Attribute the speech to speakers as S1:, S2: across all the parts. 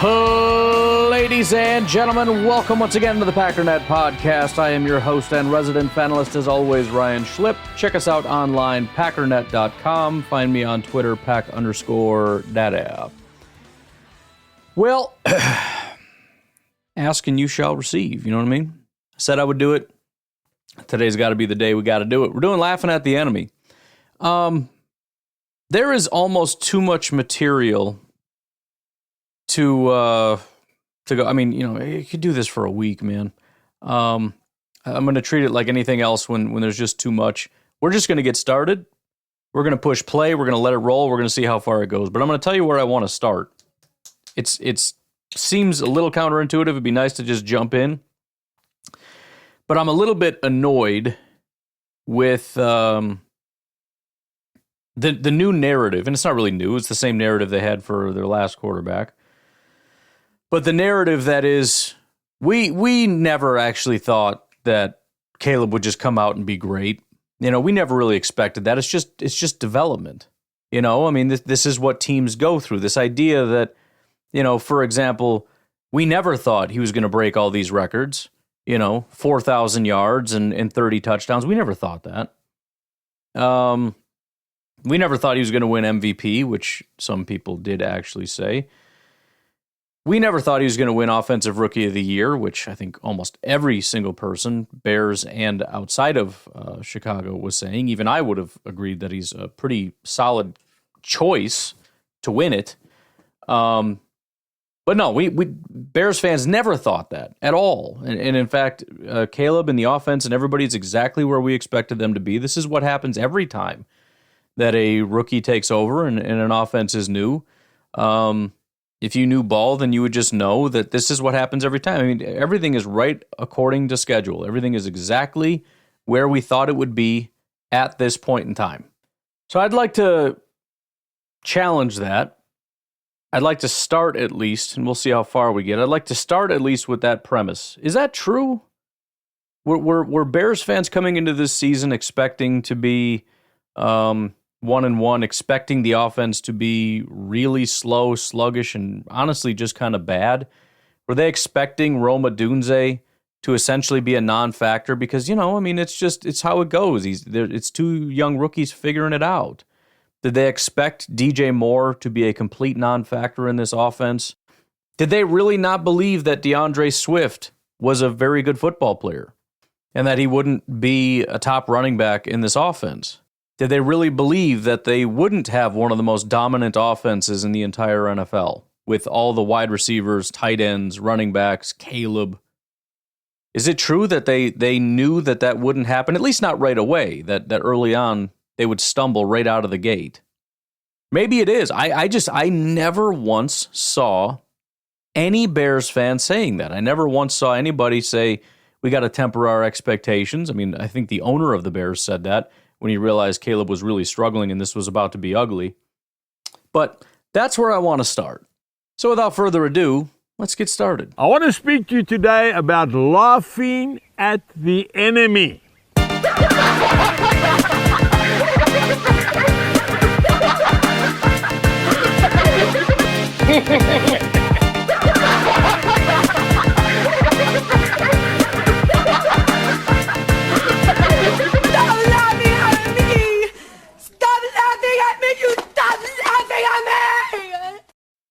S1: Ladies and gentlemen, welcome once again to the Packernet Podcast. I am your host and resident panelist, as always, Ryan Schlipp. Check us out online, packernet.com. Find me on Twitter, pack_data. Well, ask and you shall receive, you know what I mean? I said I would do it. Today's got to be the day we got to do it. We're doing Laughing at the Enemy. There is almost too much material to go. I mean, you know, you could do this for a week, man. I'm going to treat it like anything else when there's just too much. We're just going to get started. We're going to push play. We're going to let it roll. We're going to see how far it goes. But I'm going to tell you where I want to start. It seems a little counterintuitive. It'd be nice to just jump in. But I'm a little bit annoyed with the new narrative. And it's not really new. It's the same narrative they had for their last quarterback. But the narrative that is, we never actually thought that Caleb would just come out and be great. You know, we never really expected that. It's just development. You know, I mean, this is what teams go through. This idea that, you know, for example, we never thought he was going to break all these records. You know, 4,000 yards and 30 touchdowns. We never thought that. We never thought he was going to win MVP, which some people did actually say. We never thought he was going to win Offensive Rookie of the Year, which I think almost every single person, Bears and outside of Chicago, was saying. Even I would have agreed that he's a pretty solid choice to win it. But no, we Bears fans never thought that at all. And in fact, Caleb and the offense and everybody's exactly where we expected them to be. This is what happens every time that a rookie takes over and an offense is new. If you knew ball, then you would just know that this is what happens every time. I mean, everything is right according to schedule. Everything is exactly where we thought it would be at this point in time. So I'd like to challenge that. I'd like to start at least, and we'll see how far we get. I'd like to start at least with that premise. Is that true? Were Bears fans coming into this season expecting to be 1-1, expecting the offense to be really slow, sluggish, and honestly just kind of bad? Were they expecting Rome Odunze to essentially be a non-factor? Because, you know, I mean, it's how it goes. It's two young rookies figuring it out. Did they expect DJ Moore to be a complete non-factor in this offense? Did they really not believe that DeAndre Swift was a very good football player and that he wouldn't be a top running back in this offense? Did they really believe that they wouldn't have one of the most dominant offenses in the entire NFL with all the wide receivers, tight ends, running backs, Caleb? Is it true that they knew that wouldn't happen, at least not right away, that early on they would stumble right out of the gate? Maybe it is. I never once saw any Bears fan saying that. I never once saw anybody say, we got to temper our expectations. I mean, I think the owner of the Bears said that when he realized Caleb was really struggling and this was about to be ugly. But that's where I want to start. So without further ado, let's get started.
S2: I want to speak to you today about laughing at the enemy.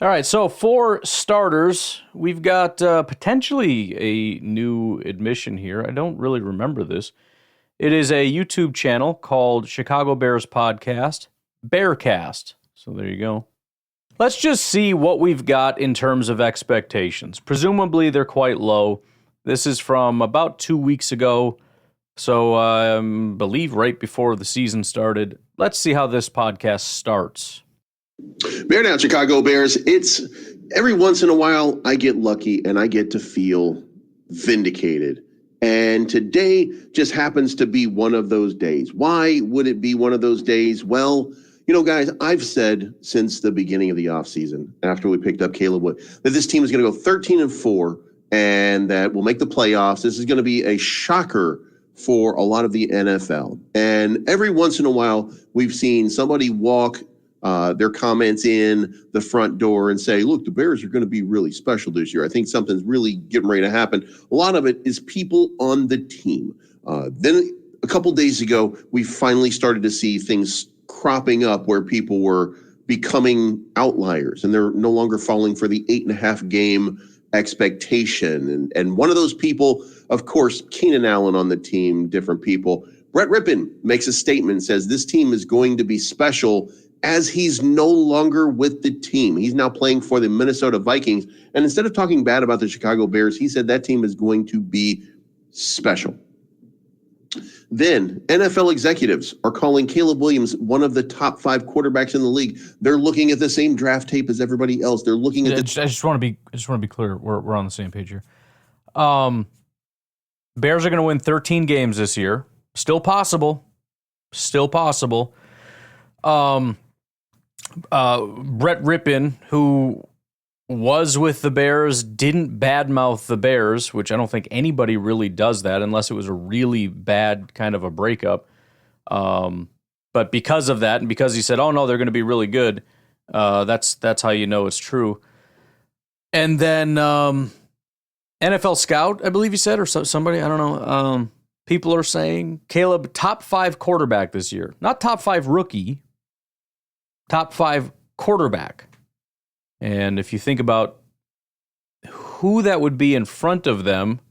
S1: All right, so for starters, we've got potentially a new admission here. I don't really remember this. It is a YouTube channel called Chicago Bears Podcast, Bearcast. So there you go. Let's just see what we've got in terms of expectations. Presumably, they're quite low. This is from about 2 weeks ago, so I believe right before the season started. Let's see how this podcast starts.
S3: Bear down, Chicago Bears. It's every once in a while I get lucky and I get to feel vindicated. And today just happens to be one of those days. Why would it be one of those days? Well, you know, guys, I've said since the beginning of the offseason, after we picked up Caleb Wood, that this team is going to go 13-4 and that we'll make the playoffs. This is going to be a shocker for a lot of the NFL. And every once in a while, we've seen somebody walk their comments in the front door and say, look, the Bears are going to be really special this year. I think something's really getting ready to happen. A lot of it is people on the team. Then a couple days ago, we finally started to see things cropping up where people were becoming outliers and they're no longer falling for the 8.5 game expectation. And one of those people, of course, Keenan Allen on the team, different people. Brett Rippon makes a statement, says this team is going to be special as he's no longer with the team. He's now playing for the Minnesota Vikings. And instead of talking bad about the Chicago Bears, he said that team is going to be special. Then NFL executives are calling Caleb Williams one of the top 5 quarterbacks in the league. They're looking at the same draft tape as everybody else. They're looking at
S1: I just want to be clear. We're on the same page here. Bears are going to win 13 games this year. Still possible. Brett Rippon, who was with the Bears, didn't badmouth the Bears, which I don't think anybody really does that unless it was a really bad kind of a breakup. But because of that, and because he said, oh no, they're going to be really good, that's how you know it's true. And then NFL Scout, I believe he said, or somebody, I don't know, people are saying Caleb, top 5 quarterback this year. Not top 5 rookie, top 5 quarterback. And if you think about who that would be in front of them,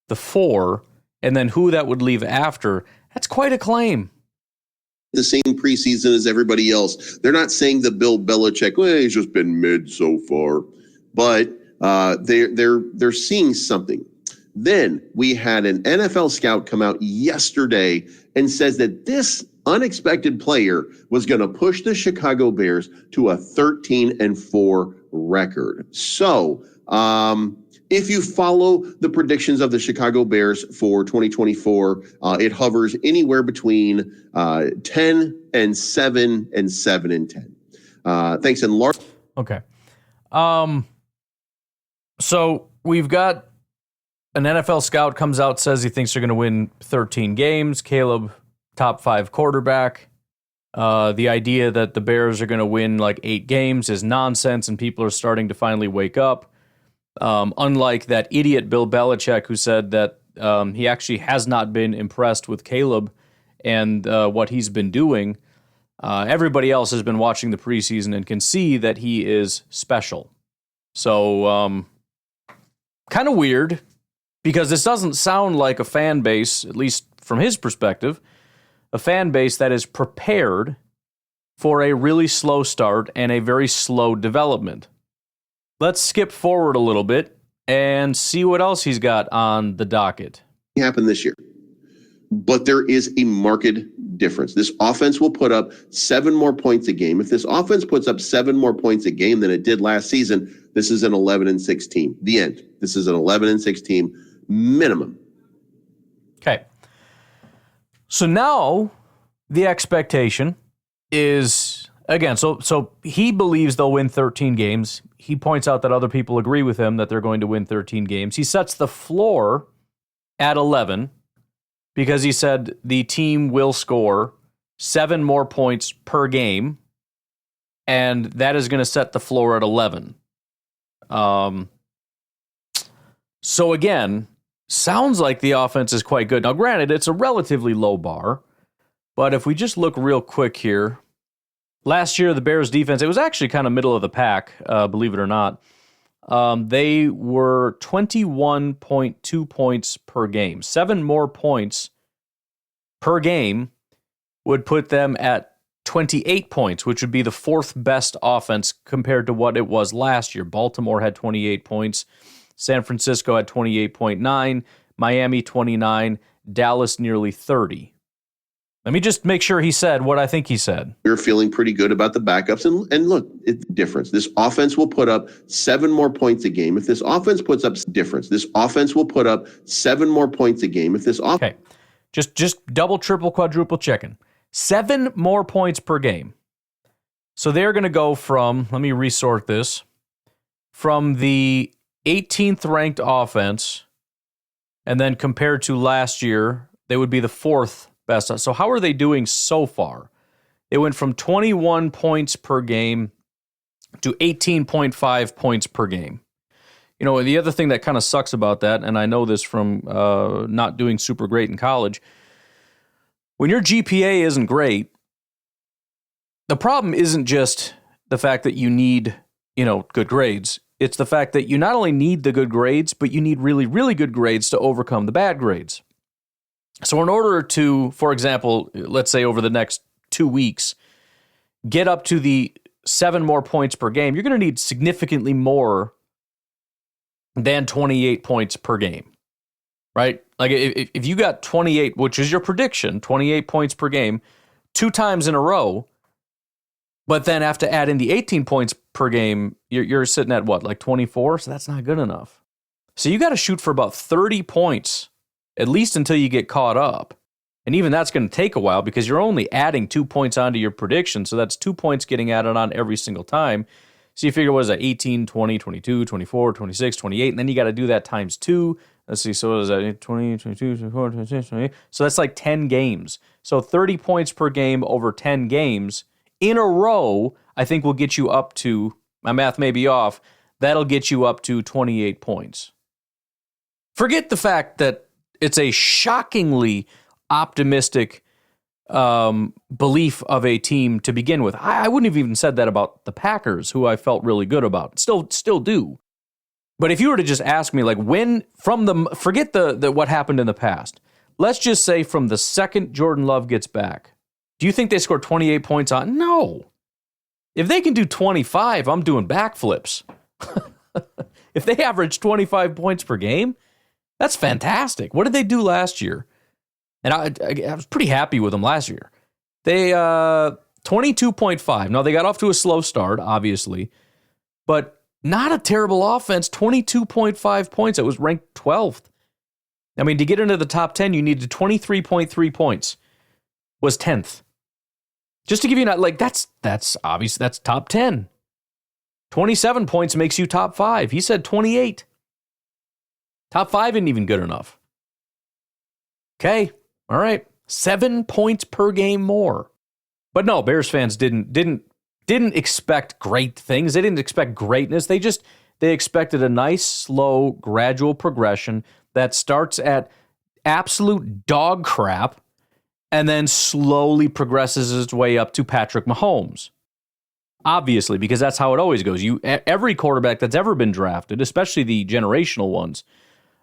S1: the 4, and then who that would leave after, that's quite a claim.
S3: The same preseason as everybody else. They're not saying the Bill Belichick, well, he's just been mid so far, but they're seeing something. Then we had an NFL scout come out yesterday and says that this unexpected player was going to push the Chicago Bears to a 13-4 record. So, if you follow the predictions of the Chicago Bears for 2024, it hovers anywhere between 10-7 and 7-10. Thanks in large.
S1: Okay. So we've got an NFL scout comes out, says he thinks they're going to win 13 games. Caleb, top 5 quarterback. The idea that the Bears are going to win like 8 games is nonsense, and people are starting to finally wake up. Unlike that idiot Bill Belichick, who said that he actually has not been impressed with Caleb and what he's been doing. Everybody else has been watching the preseason and can see that he is special. So, kind of weird, because this doesn't sound like a fan base, at least from his perspective, a fan base that is prepared for a really slow start and a very slow development. Let's skip forward a little bit and see what else he's got on the docket.
S3: Happened this year, but there is a marked difference. This offense will put up 7 more points a game. If this offense puts up 7 more points a game than it did last season, this is an 11-6 team. The end. This is an 11-6 team minimum.
S1: Okay. So now the expectation is, again, so he believes they'll win 13 games. He points out that other people agree with him that they're going to win 13 games. He sets the floor at 11 because he said the team will score 7 more points per game, and that is going to set the floor at 11. So again, sounds like the offense is quite good. Now, granted, it's a relatively low bar, but if we just look real quick here, last year the Bears defense, it was actually kind of middle of the pack, believe it or not. They were 21.2 points per game. 7 more points per game would put them at 28 points, which would be the 4th best offense compared to what it was last year. Baltimore had 28 points. San Francisco had 28.9, Miami 29, Dallas nearly 30. Let me just make sure he said what I think he said.
S3: You're feeling pretty good about the backups. And look, it's difference. This offense will put up 7 more points a game. If this offense puts up difference, this offense will put up 7 more points a game. If this
S1: okay, just double, triple, quadruple checking. 7 more points per game. So they're going to go from, let me resort this, from the 18th ranked offense, and then compared to last year, they would be the 4th best. So how are they doing so far? It went from 21 points per game to 18.5 points per game. You know, the other thing that kind of sucks about that, and I know this from not doing super great in college, when your GPA isn't great, the problem isn't just the fact that you need, good grades. It's the fact that you not only need the good grades, but you need really, really good grades to overcome the bad grades. So in order to, for example, let's say over the next 2 weeks, get up to the 7 more points per game, you're going to need significantly more than 28 points per game, right? Like if you got 28, which is your prediction, 28 points per game, 2 times in a row, but then have to add in the 18 points per game, you're sitting at what, like 24? So that's not good enough. So you got to shoot for about 30 points, at least until you get caught up. And even that's going to take a while because you're only adding 2 points onto your prediction. So that's 2 points getting added on every single time. So you figure, what is that, 18, 20, 22, 24, 26, 28, and then you got to do that times 2. Let's see, so what is that, 20, 22, 24, 26, 28? So that's like 10 games. So 30 points per game over 10 games in a row, I think will get you up to, my math may be off, that'll get you up to 28 points. Forget the fact that it's a shockingly optimistic belief of a team to begin with. I wouldn't have even said that about the Packers, who I felt really good about. Still do. But if you were to just ask me, like, when, forget the what happened in the past. Let's just say from the second Jordan Love gets back, do you think they score 28 points on? No. If they can do 25, I'm doing backflips. If they average 25 points per game, that's fantastic. What did they do last year? And I was pretty happy with them last year. They 22.5. Now, they got off to a slow start, obviously, but not a terrible offense. 22.5 points. It was ranked 12th. I mean, to get into the top 10, you needed 23.3 points. Was 10th. Just to give you that's obvious. That's top 10. 27 points makes you top 5. He said 28. Top 5 isn't even good enough. Okay. All right. 7 points per game more. But no, Bears fans didn't expect great things. They didn't expect greatness. They expected a nice, slow, gradual progression that starts at absolute dog crap and then slowly progresses its way up to Patrick Mahomes. Obviously, because that's how it always goes. Every quarterback that's ever been drafted, especially the generational ones,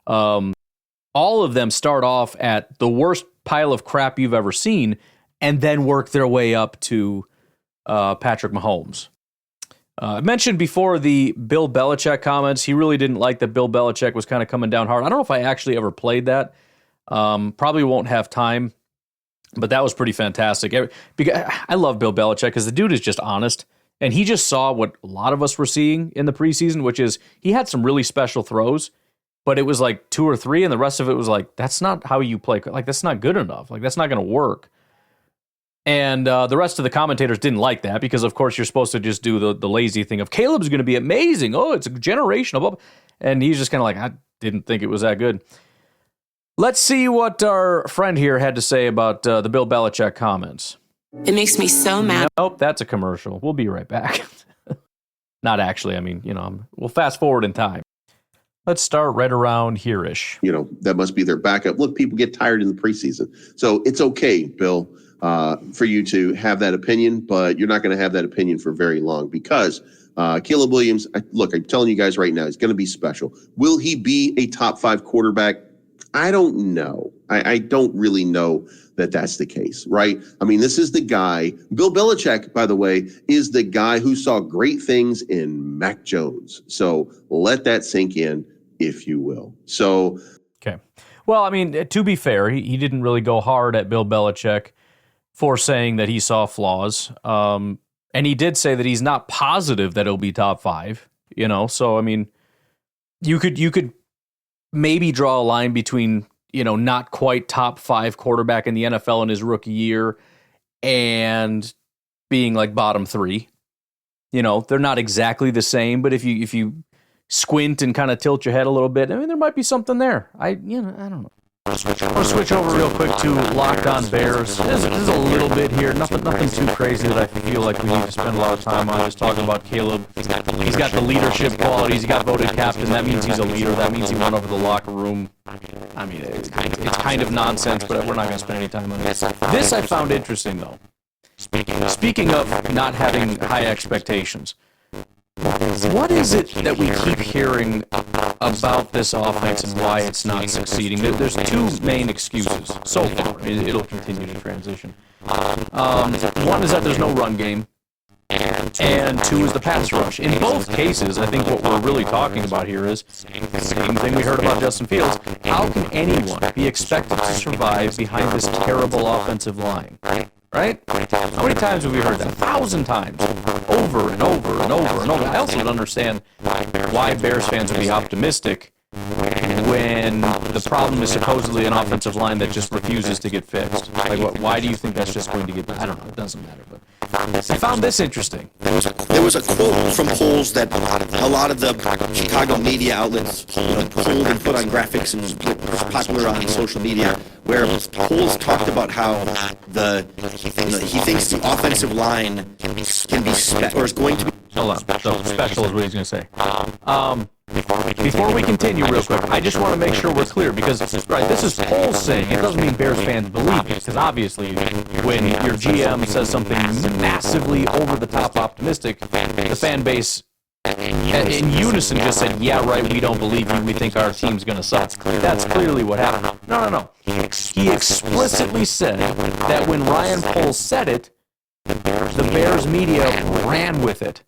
S1: all of them start off at the worst pile of crap you've ever seen and then work their way up to Patrick Mahomes. I mentioned before the Bill Belichick comments. He really didn't like that Bill Belichick was kind of coming down hard. I don't know if I actually ever played that. Probably won't have time, but that was pretty fantastic. Because I love Bill Belichick because the dude is just honest. And he just saw what a lot of us were seeing in the preseason, which is he had some really special throws, but it was like 2 or 3, and the rest of it was like, that's not how you play. Like, that's not good enough. Like, that's not going to work. And the rest of the commentators didn't like that because, of course, you're supposed to just do the lazy thing of Caleb's going to be amazing. Oh, it's a generational. And he's just kind of like, I didn't think it was that good. Let's see what our friend here had to say about the Bill Belichick comments.
S4: It makes me so mad.
S1: Nope, that's a commercial. We'll be right back. Not actually. I mean, we'll fast forward in time. Let's start right around here-ish.
S3: That must be their backup. Look, people get tired in the preseason. So it's okay, Bill, for you to have that opinion, but you're not going to have that opinion for very long because Caleb Williams, I'm telling you guys right now, he's going to be special. Will he be a top 5 quarterback? I don't know. I don't really know that that's the case, right? I mean, this is the guy, Bill Belichick, by the way, is the guy who saw great things in Mac Jones. So let that sink in, if you will. So,
S1: okay. Well, I mean, to be fair, he didn't really go hard at Bill Belichick for saying that he saw flaws. And he did say that he's not positive that he'll be top 5, So, I mean, you could maybe draw a line between, not quite top 5 quarterback in the NFL in his rookie year and being like bottom 3. They're not exactly the same, but if you squint and kind of tilt your head a little bit, I mean, there might be something there. I don't know. I want to switch over real quick to Locked On Bears. There's a little bit here, nothing too crazy that I feel like we need to spend a lot of time on. Just talking about Caleb. He's got the leadership qualities. He got voted captain. That means he's a leader. That means he won over the locker room. I mean, it's kind of nonsense, but we're not going to spend any time on this. This I found interesting, though. Speaking of not having high expectations, what is it that we keep hearing about this offense and why it's not succeeding? There's two main excuses so far. It'll continue to transition. One is that there's no run game, and two is the pass rush. In both cases, I think what we're really talking about here is the same thing we heard about Justin Fields. How can anyone be expected to survive behind this terrible offensive line? Right? How many times have we heard that? 1,000 times. Over and over and over and over. I also don't understand why Bears fans would be optimistic when the problem is supposedly an offensive line that just refuses to get fixed. Like, why do you think that's just going to get... I don't know. It doesn't matter. But I found this interesting.
S5: There was a quote from polls that a lot of the Chicago media outlets pulled and put on graphics and was popular on social media, where polls talked about how he thinks the offensive line can be or is going to be.
S1: Hold on. So special is what he's going to say. Before we continue real quick, I just want to make sure we're clear, because this is polls saying, it doesn't mean Bears fans believe it, because obviously when your GM says something massively over-the-top optimistic, the fan base in unison just said, yeah, right, we don't believe you, we think our team's going to suck. That's clearly what happened. No. He explicitly said that when Ryan Poles said it, the Bears media ran with it.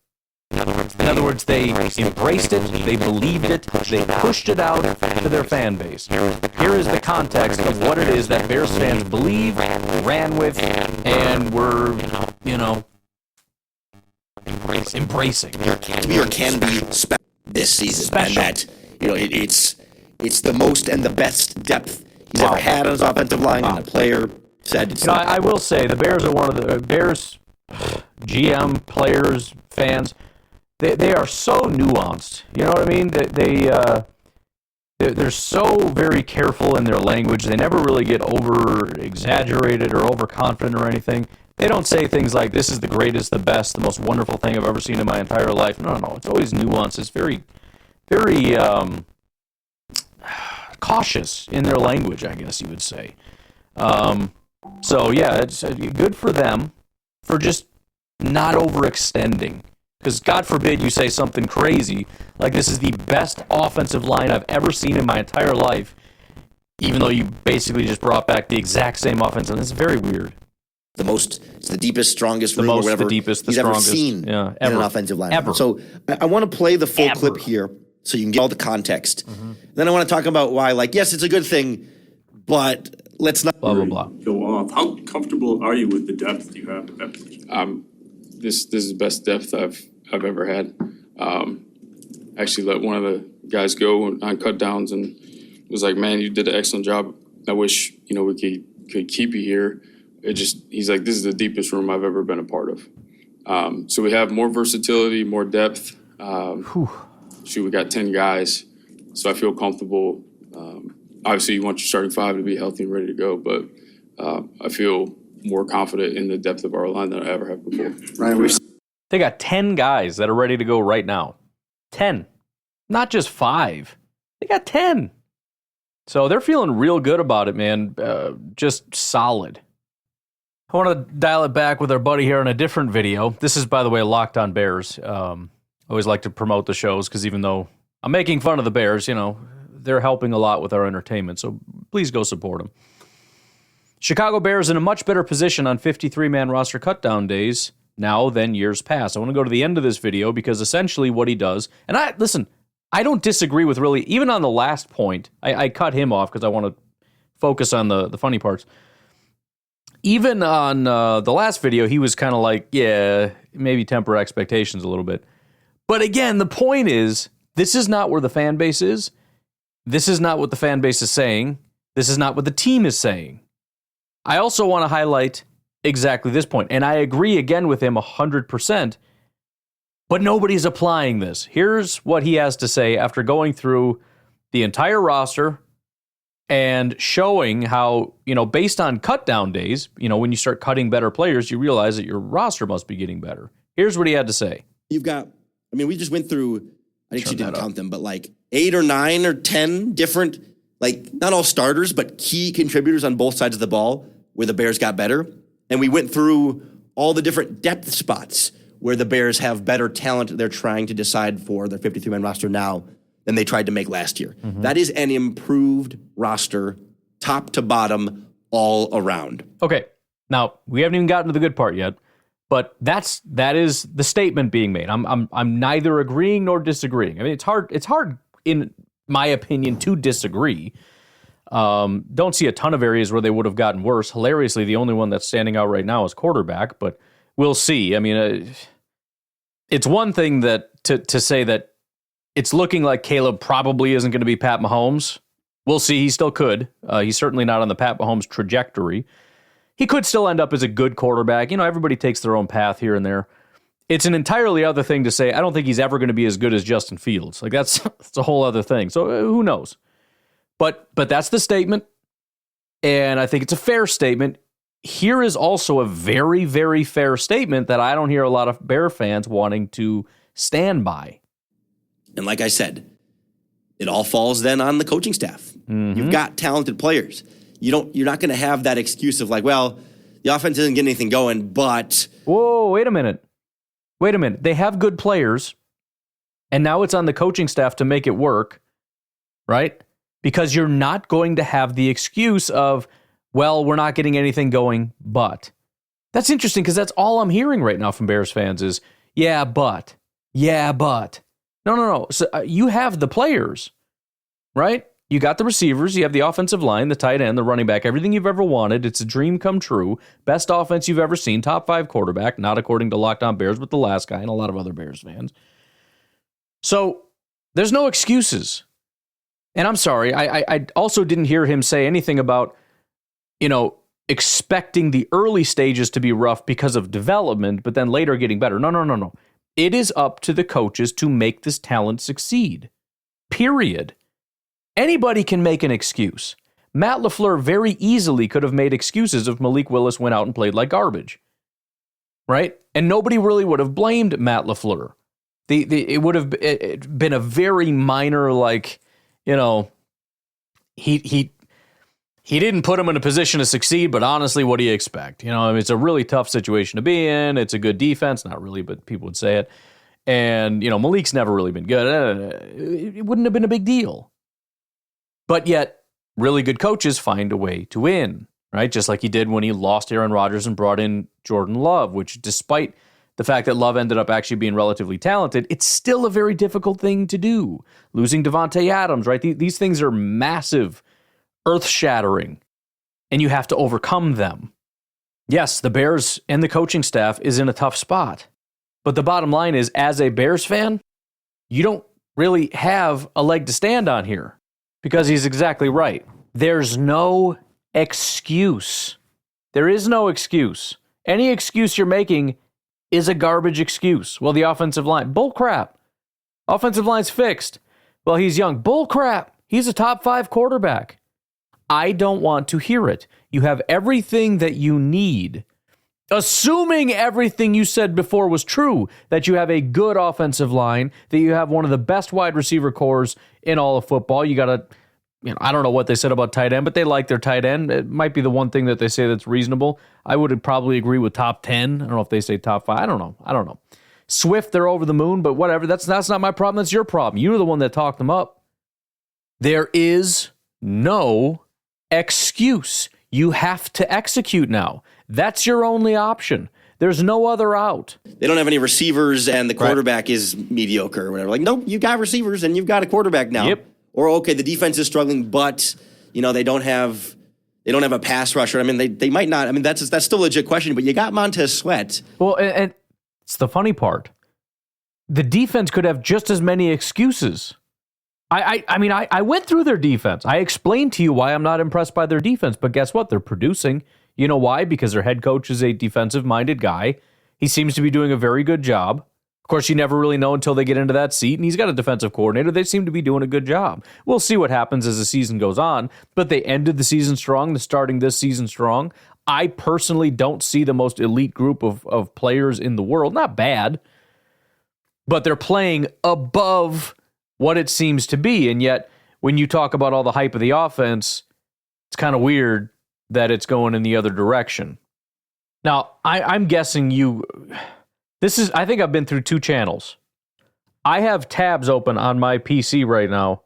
S1: In other words, they embraced it, they believed it, they pushed it out to their fan base. Here is the context of what it is that Bears fans believe, ran with, and were, embracing.
S5: To me, or can be special this season. Special. And that, it's the most and the best depth he's ever had on his offensive line, and the player said it's
S1: I will say, the Bears are one of the Bears GM, players, fans. They are so nuanced. You know what I mean? They're so very careful in their language. They never really get over-exaggerated or overconfident or anything. They don't say things like, this is the greatest, the best, the most wonderful thing I've ever seen in my entire life. No. It's always nuanced. It's very, very cautious in their language, I guess you would say. So, yeah, it's good for them for just not overextending. Because God forbid you say something crazy, like this is the best offensive line I've ever seen in my entire life, even though you basically just brought back the exact same offense. And it's very weird.
S5: It's the deepest, strongest room or whatever
S1: the deepest, the
S5: he's
S1: strongest,
S5: ever seen in an offensive line.
S1: Ever.
S5: So I want to play the full clip here so you can get all the context. Mm-hmm. Then I want to talk about why, yes, it's a good thing, but let's not...
S1: Blah, blah, blah.
S6: Go off. How comfortable are you with the depth you have at that position?
S7: This is the best depth I've ever had. Actually let one of the guys go on cut downs and was like, man, you did an excellent job. I wish, we could keep you here. He's like, this is the deepest room I've ever been a part of. So we have more versatility, more depth. We got 10 guys. So I feel comfortable. Obviously you want your starting five to be healthy and ready to go, but I feel more confident in the depth of our line than I ever have before.
S5: Ryan,
S1: they got 10 guys that are ready to go right now. 10. Not just 5. They got 10. So they're feeling real good about it, man. Just solid. I want to dial it back with our buddy here on a different video. This is, by the way, Locked On Bears. I always like to promote the shows because even though I'm making fun of the Bears, they're helping a lot with our entertainment. So please go support them. Chicago Bears in a much better position on 53-man roster cutdown days now than years past. I want to go to the end of this video because essentially what he does, and I don't disagree with really, even on the last point, I cut him off because I want to focus on the funny parts. Even on the last video, he was kind of like, yeah, maybe temper expectations a little bit. But again, the point is, this is not where the fan base is. This is not what the fan base is saying. This is not what the team is saying. I also want to highlight exactly this point, and I agree again with him 100%, but nobody's applying this. Here's what he has to say after going through the entire roster, and showing how, based on cut down days, when you start cutting better players, you realize that your roster must be getting better. Here's what he had to say.
S5: You've got, we just went through, I think she didn't count them, but like 8 or 9 or 10 different, like not all starters, but key contributors on both sides of the ball where the Bears got better. And we went through all the different depth spots where the Bears have better talent they're trying to decide for their 53-man roster now than they tried to make last year. Mm-hmm. That is an improved roster, top to bottom, all around.
S1: Okay, now we haven't even gotten to the good part yet, but that is the statement being made. I'm neither agreeing nor disagreeing. I mean, it's hard in my opinion to disagree. Don't see a ton of areas where they would have gotten worse. Hilariously, the only one that's standing out right now is quarterback, but we'll see. I mean, it's one thing that to say that it's looking like Caleb probably isn't going to be Pat Mahomes. We'll see. He still could. He's certainly not on the Pat Mahomes trajectory. He could still end up as a good quarterback. Everybody takes their own path here and there. It's an entirely other thing to say, I don't think he's ever going to be as good as Justin Fields. Like that's a whole other thing. So who knows? But that's the statement, and I think it's a fair statement. Here is also a very, very fair statement that I don't hear a lot of Bear fans wanting to stand by.
S5: And like I said, it all falls then on the coaching staff. Mm-hmm. You've got talented players. You're not going to have that excuse of like, well, the offense isn't getting anything going, but...
S1: Whoa, wait a minute. They have good players, and now it's on the coaching staff to make it work, right? Because you're not going to have the excuse of, well, we're not getting anything going, but. That's interesting because that's all I'm hearing right now from Bears fans is, yeah, but. No. So, you have the players, right? You got the receivers, you have the offensive line, the tight end, the running back, everything you've ever wanted. It's a dream come true. Best offense you've ever seen, top 5 quarterback, not according to Locked On Bears, but the last guy and a lot of other Bears fans. So there's no excuses. And I'm sorry, I also didn't hear him say anything about, expecting the early stages to be rough because of development, but then later getting better. No. It is up to the coaches to make this talent succeed. Period. Anybody can make an excuse. Matt LaFleur very easily could have made excuses if Malik Willis went out and played like garbage. Right? And nobody really would have blamed Matt LaFleur. It would have been a very minor, like, he didn't put him in a position to succeed, but honestly, what do you expect? It's a really tough situation to be in. It's a good defense. Not really, but people would say it. And, Malik's never really been good. It wouldn't have been a big deal. But yet, really good coaches find a way to win, right? Just like he did when he lost Aaron Rodgers and brought in Jordan Love, which despite the fact that Love ended up actually being relatively talented, it's still a very difficult thing to do. Losing Devontae Adams, right? These things are massive, earth-shattering, and you have to overcome them. Yes, the Bears and the coaching staff is in a tough spot. But the bottom line is, as a Bears fan, you don't really have a leg to stand on here. Because he's exactly right. There's no excuse. There is no excuse. Any excuse you're making is a garbage excuse. Well, the offensive line, bull crap. Offensive line's fixed. Well, he's young. Bull crap. He's a top 5 quarterback. I don't want to hear it. You have everything that you need. Assuming everything you said before was true, that you have a good offensive line, that you have one of the best wide receiver cores in all of football. You got to, I don't know what they said about tight end, but they like their tight end. It might be the one thing that they say that's reasonable. I would probably agree with top 10. I don't know if they say top 5. I don't know. Swift, they're over the moon, but whatever. That's not my problem. That's your problem. You're the one that talked them up. There is no excuse. You have to execute now. That's your only option. There's no other out.
S5: They don't have any receivers and the quarterback is mediocre or whatever. Like, nope, you got receivers and you've got a quarterback now.
S1: Yep.
S5: Or, okay, the defense is struggling, but, they don't have a pass rusher. I mean, they might not. I mean, that's still a legit question, but you got Montez Sweat.
S1: Well, and it's the funny part. The defense could have just as many excuses. I went through their defense. I explained to you why I'm not impressed by their defense, but guess what? They're producing. You know why? Because their head coach is a defensive-minded guy. He seems to be doing a very good job. Of course, you never really know until they get into that seat, and he's got a defensive coordinator. They seem to be doing a good job. We'll see what happens as the season goes on, but they ended the season strong. They're starting this season strong. I personally don't see the most elite group of players in the world. Not bad, but they're playing above what it seems to be, and yet when you talk about all the hype of the offense, it's kind of weird that it's going in the other direction. Now, I'm guessing I think I've been through 2 channels. I have tabs open on my PC right now,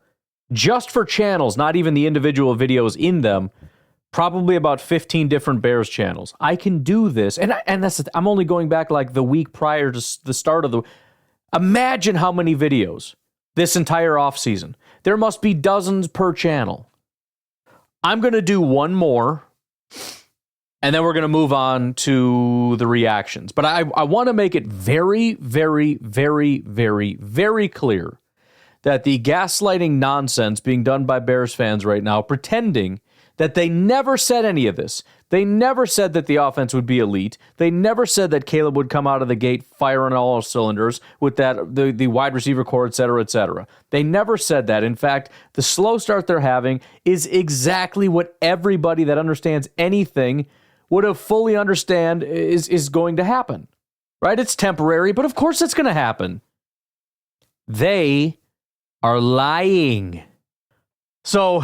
S1: just for channels, not even the individual videos in them, probably about 15 different Bears channels. I can do this, and I'm only going back like the week prior to the start of the... Imagine how many videos this entire offseason. There must be dozens per channel. I'm going to do one more, and then we're going to move on to the reactions. But I want to make it very, very, very, very, very clear that the gaslighting nonsense being done by Bears fans right now, pretending that they never said any of this. They never said that the offense would be elite. They never said that Caleb would come out of the gate firing all cylinders with that the wide receiver core, et cetera, et cetera. They never said that. In fact, the slow start they're having is exactly what everybody that understands anything would have fully understand is going to happen. Right? It's temporary, but of course it's going to happen. They are lying. So...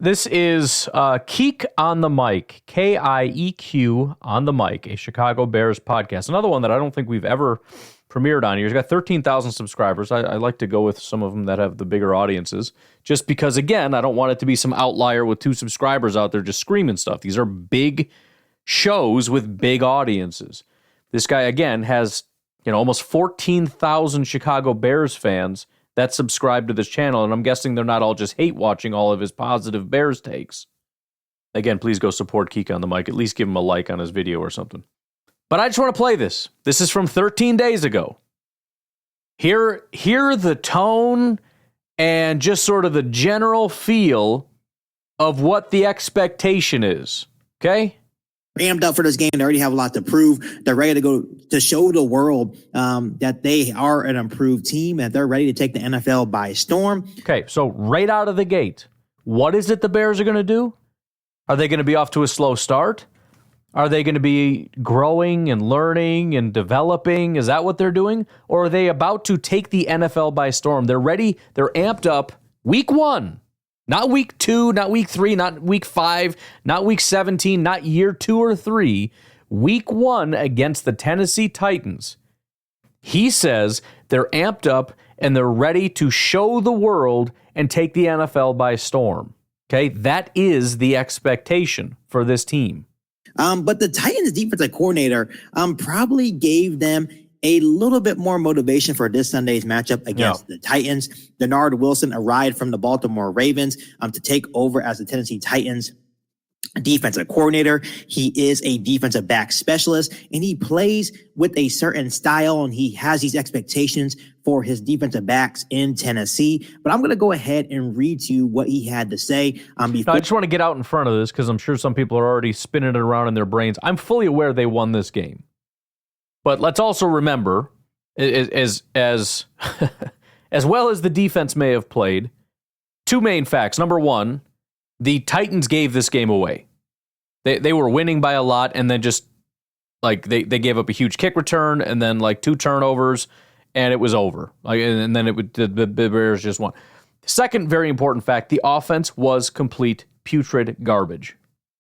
S1: this is Keek on the Mic, K-I-E-Q on the Mic, a Chicago Bears podcast. Another one that I don't think we've ever premiered on here. He's got 13,000 subscribers. I like to go with some of them that have the bigger audiences, just because, again, I don't want it to be some outlier with 2 subscribers out there just screaming stuff. These are big shows with big audiences. This guy, again, has almost 14,000 Chicago Bears fans that subscribe to this channel, and I'm guessing they're not all just hate watching all of his positive Bears takes. Again, please go support Keek on the Mic. At least give him a like on his video or something. But I just want to play this. This is from 13 days ago. Hear the tone and just sort of the general feel of what the expectation is. Okay?
S8: Amped up for this game. They already have a lot to prove. They're ready to go to show the world that they are an improved team and they're ready to take the NFL by storm.
S1: Okay, so right out of the gate, what is it the Bears are going to do? Are they going to be off to a slow start? Are they going to be growing and learning and developing? Is that what they're doing? Or are they about to take the NFL by storm? They're ready. They're amped up. Week 1. Not week 2, not week 3, not week 5, not week 17, not year 2 or 3. Week 1 against the Tennessee Titans. He says they're amped up and they're ready to show the world and take the NFL by storm. Okay, that is the expectation for this team.
S8: But the Titans defensive coordinator probably gave them a little bit more motivation for this Sunday's matchup against the Titans. Denard Wilson arrived from the Baltimore Ravens to take over as the Tennessee Titans defensive coordinator. He is a defensive back specialist, and he plays with a certain style, and he has these expectations for his defensive backs in Tennessee. But I'm going to go ahead and read to you what he had to say.
S1: I just want to get out in front of this because I'm sure some people are already spinning it around in their brains. I'm fully aware they won this game. But let's also remember, as well as the defense may have played, 2 main facts. Number 1, the Titans gave this game away. They were winning by a lot, and then just like they gave up a huge kick return, and then like 2 turnovers, and it was over. And then the Bears just won. Second, very important fact: the offense was complete putrid garbage.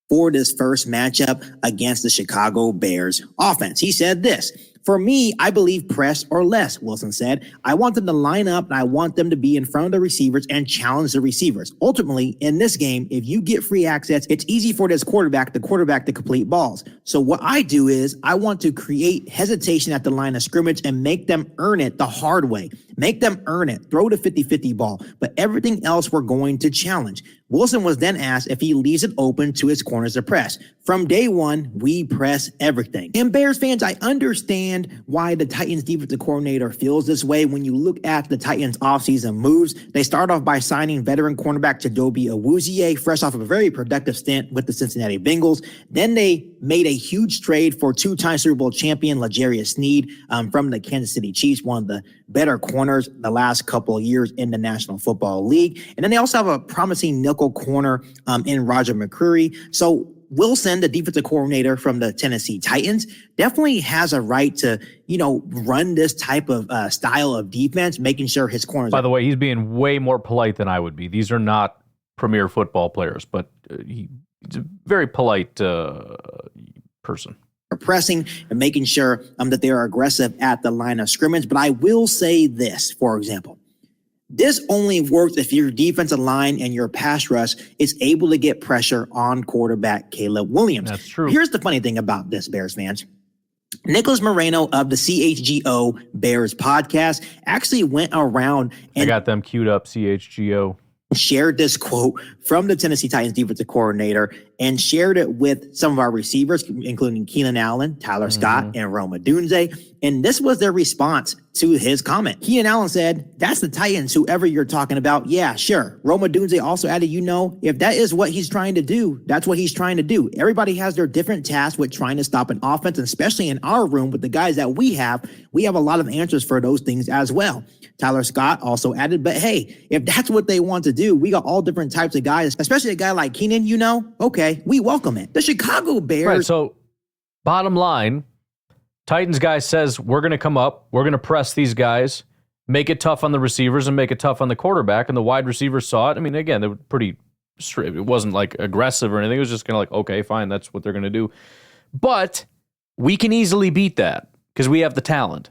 S8: For this first matchup against the Chicago Bears offense, he said this: "For me, I believe press or less," Wilson said. "I want them to line up and I want them to be in front of the receivers and challenge the receivers. Ultimately, in this game, if you get free access, it's easy for this quarterback to complete balls. So what I do is I want to create hesitation at the line of scrimmage and make them earn it the hard way. Make them earn it. Throw the 50-50 ball. But everything else we're going to challenge." Wilson was then asked if he leaves it open to his corners to press. From day one, we press everything. And Bears fans, I understand why the Titans defensive coordinator feels this way. When you look at the Titans offseason moves, they start off by signing veteran cornerback Chidobe Awuzie, fresh off of a very productive stint with the Cincinnati Bengals. Then they made a huge trade for two-time Super Bowl champion L'Jarius Sneed from the Kansas City Chiefs, one of the better corners the last couple of years in the National Football League. And then they also have a promising nickel corner in Roger McCreary. So Wilson, the defensive coordinator from the Tennessee Titans, definitely has a right to, run this type of style of defense, making sure his corners.
S1: By the way, he's being way more polite than I would be. These are not premier football players, but he's a very polite person.
S8: Are pressing and making sure that they are aggressive at the line of scrimmage. But I will say this, for example. This only works if your defensive line and your pass rush is able to get pressure on quarterback Caleb Williams.
S1: That's true.
S8: Here's the funny thing about this, Bears fans. Nicholas Moreno of the CHGO Bears podcast actually went around and
S1: I got them queued up, CHGO.
S8: Shared this quote from the Tennessee Titans defensive coordinator and shared it with some of our receivers, including Keenan Allen, Tyler Scott, and Rome Odunze. And this was their response to his comment. Keenan Allen said, "That's the Titans, whoever you're talking about. Yeah, sure." Rome Odunze also added, if that is what he's trying to do, that's what he's trying to do. Everybody has their different tasks with trying to stop an offense, and especially in our room with the guys that we have a lot of answers for those things as well. Tyler Scott also added, but hey, if that's what they want to do, we got all different types of guys, especially a guy like Keenan, okay, we welcome it. The Chicago Bears.
S1: Right, so bottom line, Titans guy says, we're going to come up, we're going to press these guys, make it tough on the receivers and make it tough on the quarterback, and the wide receivers saw it. I mean, again, they were pretty straight. It wasn't like aggressive or anything. It was just kind of like, okay, fine, that's what they're going to do. But we can easily beat that because we have the talent.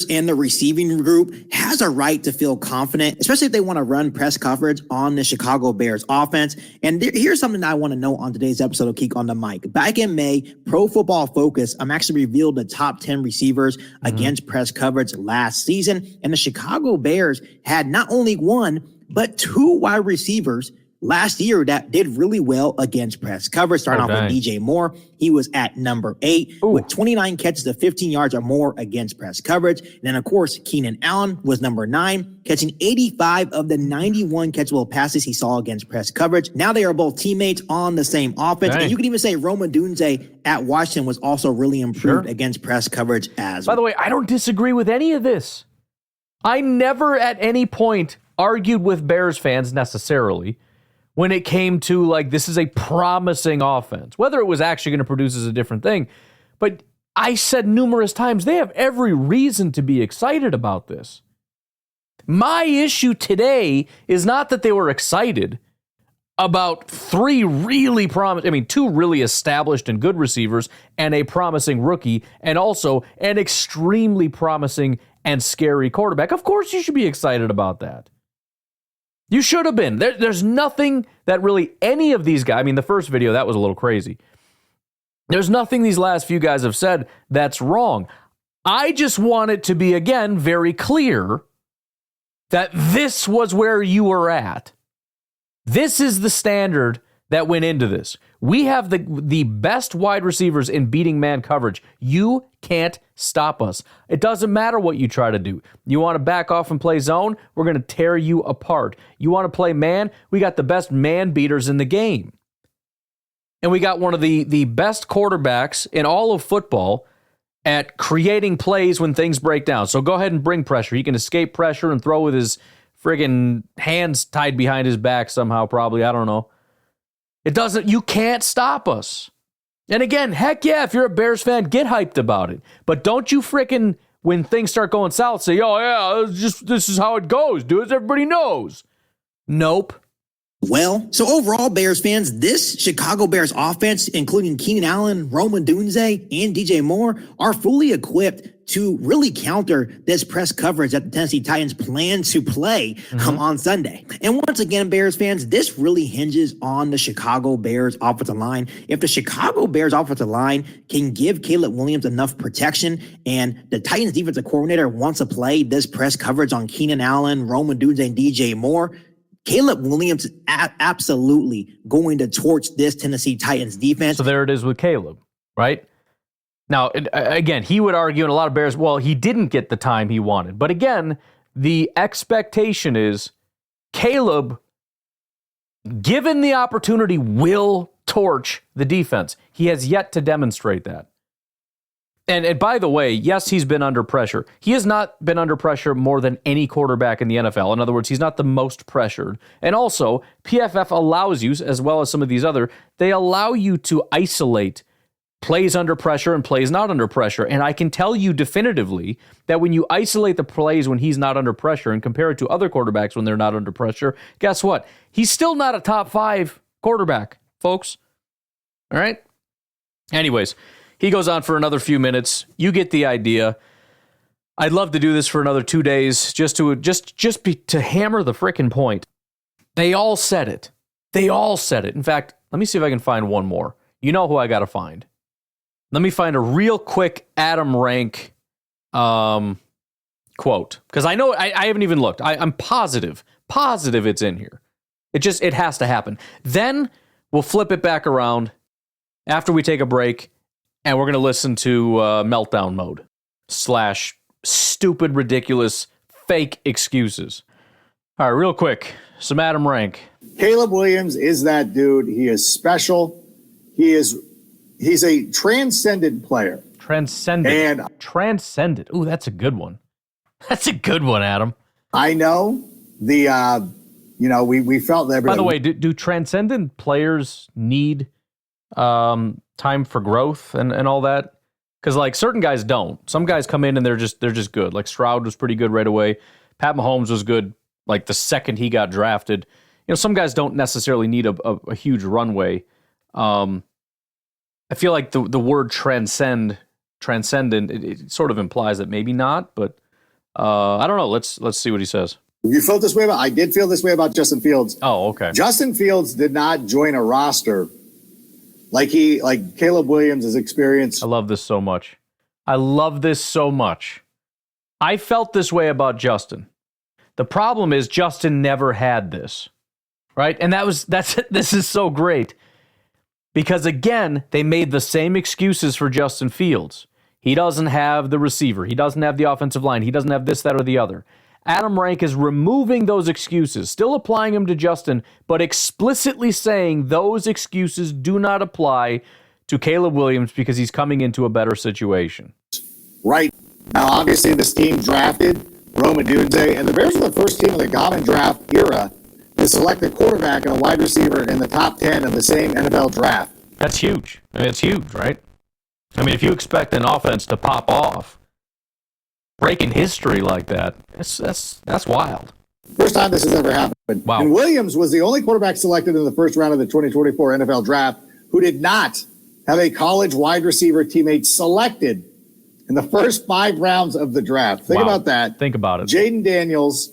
S8: And the receiving group has a right to feel confident, especially if they want to run press coverage on the Chicago Bears offense. And here's something that I want to know on today's episode of Geek on the Mic. Back in May, Pro Football Focus actually revealed the top 10 receivers against press coverage last season. And the Chicago Bears had not only one, but two wide receivers last year that did really well against press coverage. Starting off with DJ Moore. He was at number 8 with 29 catches of 15 yards or more against press coverage. And then, of course, Keenan Allen was number 9, catching 85 of the 91 catchable passes he saw against press coverage. Now they are both teammates on the same offense. And you can even say Rome Odunze at Washington was also really improved against press coverage as well.
S1: By the way, I don't disagree with any of this. I never at any point argued with Bears fans necessarily when it came to, like, this is a promising offense. Whether it was actually going to produce is a different thing. But I said numerous times, they have every reason to be excited about this. My issue today is not that they were excited about two really established and good receivers and a promising rookie and also an extremely promising and scary quarterback. Of course you should be excited about that. You should have been. There's nothing that really any of these guys, I mean, the first video, that was a little crazy. There's nothing these last few guys have said that's wrong. I just want it to be, again, very clear that this was where you were at. This is the standard that went into this. We have the best wide receivers in beating man coverage. You can't stop us. It doesn't matter what you try to do. You want to back off and play zone? We're going to tear you apart. You want to play man? We got the best man beaters in the game. And we got one of the best quarterbacks in all of football at creating plays when things break down. So go ahead and bring pressure. He can escape pressure and throw with his friggin' hands tied behind his back somehow, probably. I don't know. You can't stop us. And again, heck yeah, if you're a Bears fan, get hyped about it. But don't you frickin', when things start going south, say, oh yeah, this is how it goes, dude, as everybody knows. Nope.
S8: Well, so overall, Bears fans, this Chicago Bears offense, including Keenan Allen, Rome Odunze, and DJ Moore, are fully equipped to really counter this press coverage that the Tennessee Titans plan to play on Sunday. And once again, Bears fans, this really hinges on the Chicago Bears offensive line. If the Chicago Bears offensive line can give Caleb Williams enough protection and the Titans defensive coordinator wants to play this press coverage on Keenan Allen, Rome Odunze, and DJ Moore, Caleb Williams is absolutely going to torch this Tennessee Titans defense.
S1: So there it is with Caleb, right? Now, again, he would argue, and a lot of Bears, well, he didn't get the time he wanted. But again, the expectation is Caleb, given the opportunity, will torch the defense. He has yet to demonstrate that. And by the way, yes, he's been under pressure. He has not been under pressure more than any quarterback in the NFL. In other words, he's not the most pressured. And also, PFF allows you, as well as some of these other, they allow you to isolate plays under pressure and plays not under pressure. And I can tell you definitively that when you isolate the plays when he's not under pressure and compare it to other quarterbacks when they're not under pressure, guess what? He's still not a top 5 quarterback, folks. All right? Anyways, he goes on for another few minutes. You get the idea. I'd love to do this for another 2 days just to hammer the frickin' point. They all said it. They all said it. In fact, let me see if I can find one more. You know who I got to find. Let me find a real quick Adam Rank quote. Because I know I haven't even looked. I'm positive it's in here. It has to happen. Then we'll flip it back around after we take a break, and we're going to listen to Meltdown Mode / stupid, ridiculous, fake excuses. All right, real quick, some Adam Rank.
S9: Caleb Williams is that dude. He is special. He's a transcendent player.
S1: Transcendent. Ooh, that's a good one. That's a good one, Adam.
S9: I know we felt that.
S1: By the way, do transcendent players need time for growth and all that? Because like certain guys don't. Some guys come in and they're just good. Like Stroud was pretty good right away. Pat Mahomes was good like the second he got drafted. You know, some guys don't necessarily need a huge runway. I feel like the word transcendent, it sort of implies that maybe not, but I don't know. Let's see what he says.
S9: You felt this way about? I did feel this way about Justin Fields.
S1: Oh, okay.
S9: Justin Fields did not join a roster like Caleb Williams' experience.
S1: I love this so much. I felt this way about Justin. The problem is Justin never had this, right? And this is so great. Because, again, they made the same excuses for Justin Fields. He doesn't have the receiver. He doesn't have the offensive line. He doesn't have this, that, or the other. Adam Rank is removing those excuses, still applying them to Justin, but explicitly saying those excuses do not apply to Caleb Williams because he's coming into a better situation.
S9: Right. Now, obviously, this team drafted Rome Odunze, and the Bears were the first team in the Goblin draft era to select a quarterback and a wide receiver in the top 10 of the same NFL draft.
S1: That's huge. I mean, it's huge, right? I mean, if you expect an offense to pop off, breaking history like that, that's wild.
S9: First time this has ever happened.
S1: Wow.
S9: And Williams was the only quarterback selected in the first round of the 2024 NFL draft who did not have a college wide receiver teammate selected in the first 5 rounds of the draft. Think about that.
S1: Think about it.
S9: Jaden Daniels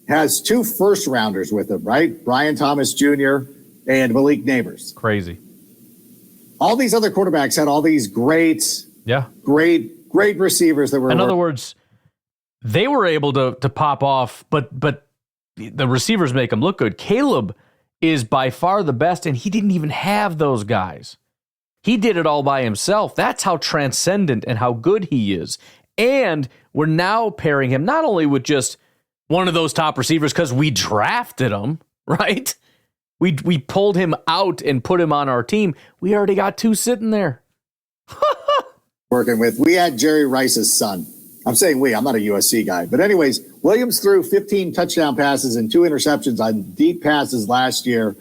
S9: has 2 first-rounders with him, right? Brian Thomas Jr. and Malik Neighbors.
S1: Crazy.
S9: All these other quarterbacks had all these great receivers that were...
S1: In other words, they were able to pop off, but the receivers make them look good. Caleb is by far the best, and he didn't even have those guys. He did it all by himself. That's how transcendent and how good he is. And we're now pairing him not only with just one of those top receivers because we drafted him, right? We pulled him out and put him on our team. We already got 2 sitting there.
S9: Working with. We had Jerry Rice's son. I'm saying we. I'm not a USC guy. But anyways, Williams threw 15 touchdown passes and 2 interceptions on deep passes last year.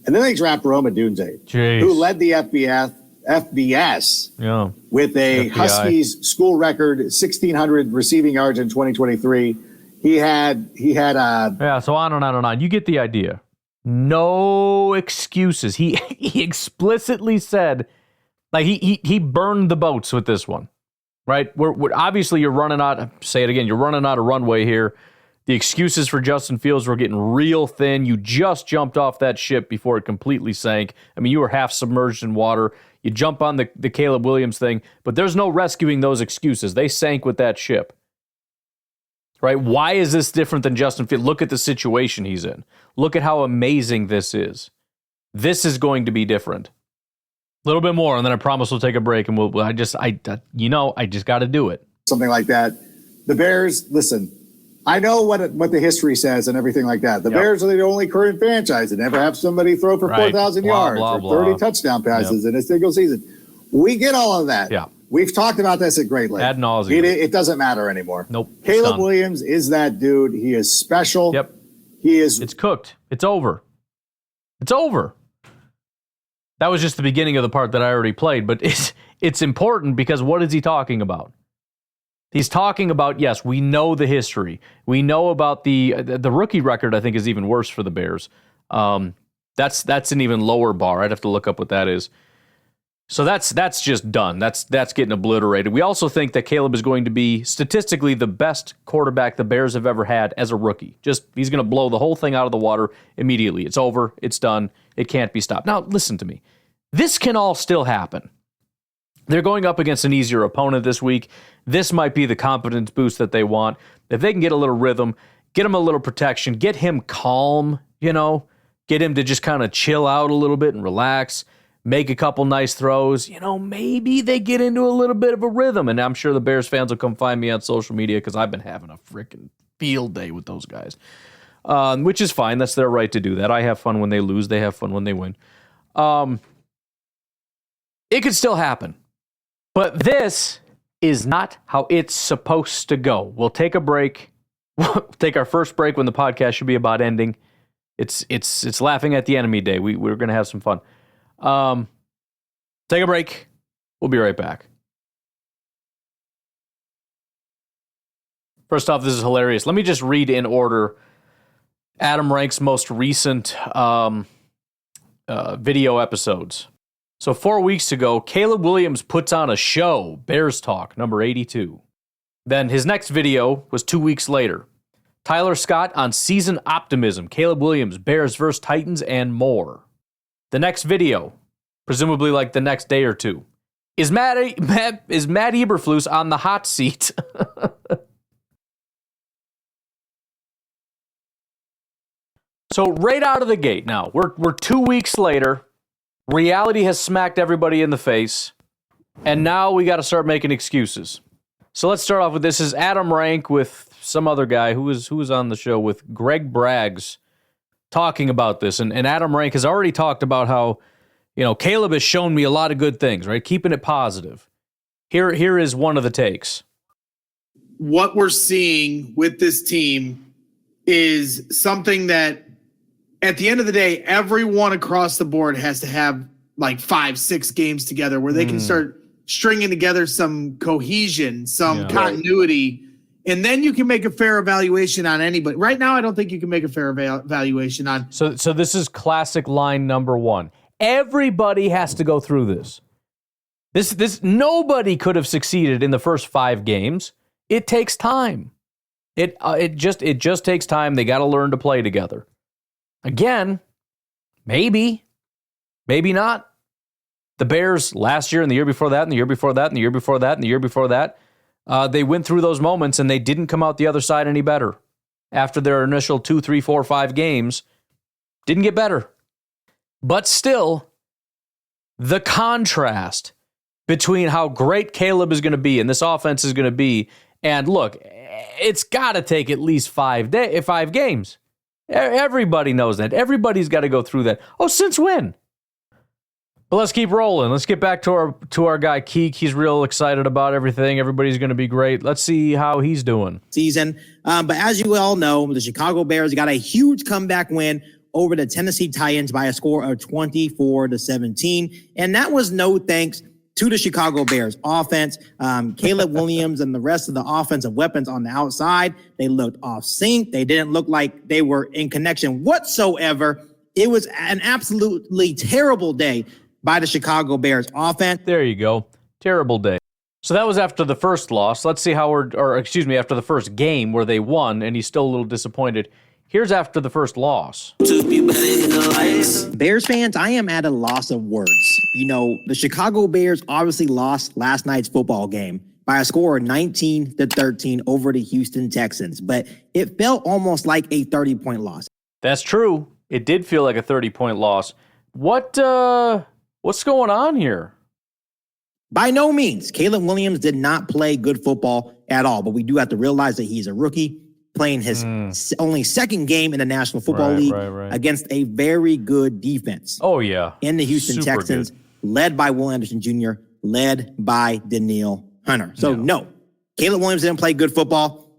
S9: And then they drafted Rome Odunze, who led the FBS with a Huskies school record 1,600 receiving yards in 2023. He had
S1: so on and on and on. You get the idea. No excuses. He explicitly said, like he burned the boats with this one, right? We're obviously you're running out. Say it again. You're running out of runway here. The excuses for Justin Fields were getting real thin. You just jumped off that ship before it completely sank. I mean, you were half submerged in water. You jump on the Caleb Williams thing, but there's no rescuing those excuses. They sank with that ship. right? Why is this different than Justin Fields? Look at the situation he's in. Look at how amazing this is. This is going to be different. A little bit more, and then I promise we'll take a break, and I just got to do it.
S9: Something like that. The Bears, listen, I know what the history says and everything like that. The Bears are the only current franchise that never have somebody throw for 4,000 yards or 30 touchdown passes in a single season. We get all of that.
S1: Yeah.
S9: We've talked about this at great length.
S1: Ad nauseum.
S9: It doesn't matter anymore.
S1: Nope.
S9: Caleb Williams is that dude. He is special.
S1: Yep. It's cooked. It's over. It's over. That was just the beginning of the part that I already played, but it's important because what is he talking about? He's talking about, yes, we know the history. We know about the rookie record, I think, is even worse for the Bears. That's an even lower bar. I'd have to look up what that is. So that's just done. That's getting obliterated. We also think that Caleb is going to be statistically the best quarterback the Bears have ever had as a rookie. He's going to blow the whole thing out of the water immediately. It's over. It's done. It can't be stopped. Now, listen to me. This can all still happen. They're going up against an easier opponent this week. This might be the confidence boost that they want. If they can get a little rhythm, get him a little protection, get him calm, get him to just kind of chill out a little bit and relax, make a couple nice throws, maybe they get into a little bit of a rhythm. And I'm sure the Bears fans will come find me on social media because I've been having a freaking field day with those guys, which is fine. That's their right to do that. I have fun when they lose. They have fun when they win. It could still happen. But this is not how it's supposed to go. We'll take a break. We'll take our first break when the podcast should be about ending. It's laughing at the enemy day. We're going to have some fun. Take a break. We'll be right back. First off, this is hilarious. Let me just read in order Adam Rank's most recent video episodes. So 4 weeks ago, Caleb Williams puts on a show, Bears Talk, number 82. Then his next video was 2 weeks later. Tyler Scott on season optimism, Caleb Williams, Bears vs. Titans, and more. The next video, presumably like the next day or two, is Matt Eberflus on the hot seat. So right out of the gate now, we're 2 weeks later. Reality has smacked everybody in the face, and now we got to start making excuses. So let's start off with this. Is Adam Rank with some other guy who was on the show with Greg Braggs talking about this, and Adam Rank has already talked about how Caleb has shown me a lot of good things, right? Keeping it positive. Here is one of the takes.
S10: What we're seeing with this team is something that, at the end of the day, everyone across the board has to have like 5-6 games together where they can start stringing together some cohesion, some continuity, and then you can make a fair evaluation on anybody. Right now, I don't think you can make a fair evaluation on.
S1: So this is classic line number one. Everybody has to go through this. This nobody could have succeeded in the first 5 games. It takes time. It just takes time. They got to learn to play together. Again, maybe not. The Bears last year and the year before that and the year before that and the year before that and the year before that, they went through those moments and they didn't come out the other side any better. After their initial 2, 3, 4, 5 games, didn't get better. But still, the contrast between how great Caleb is going to be and this offense is going to be, and look, it's got to take at least 5 games. Everybody knows that. Everybody's got to go through that. Oh, since when? But let's keep rolling. Let's get back to our guy Keek. He's real excited about everything. Everybody's going to be great. Let's see how he's doing.
S8: Season. But as you all know, the Chicago Bears got a huge comeback win over the Tennessee Titans by a score of 24-17. And that was no thanks to the Chicago Bears offense. Caleb Williams and the rest of the offensive weapons on the outside, they looked off sync. They didn't look like they were in connection whatsoever. It was an absolutely terrible day by the Chicago Bears offense.
S1: There you go. Terrible day. So that was after the first loss. Let's see how after the first game where they won, and he's still a little disappointed. Here's after the first loss.
S8: Bears fans, I am at a loss of words. The Chicago Bears obviously lost last night's football game. by a score of 19-13 over the Houston Texans, but it felt almost like a 30-point loss.
S1: That's true. It did feel like a 30-point loss. What's going on here?
S8: By no means. Caleb Williams did not play good football at all, but we do have to realize that he's a rookie playing his only second game in the National Football League against a very good defense.
S1: Oh, yeah.
S8: In the Houston
S1: Super
S8: Texans,
S1: good.
S8: led by Will Anderson Jr., led by Danielle Hunter. So, no, Caleb Williams didn't play good football.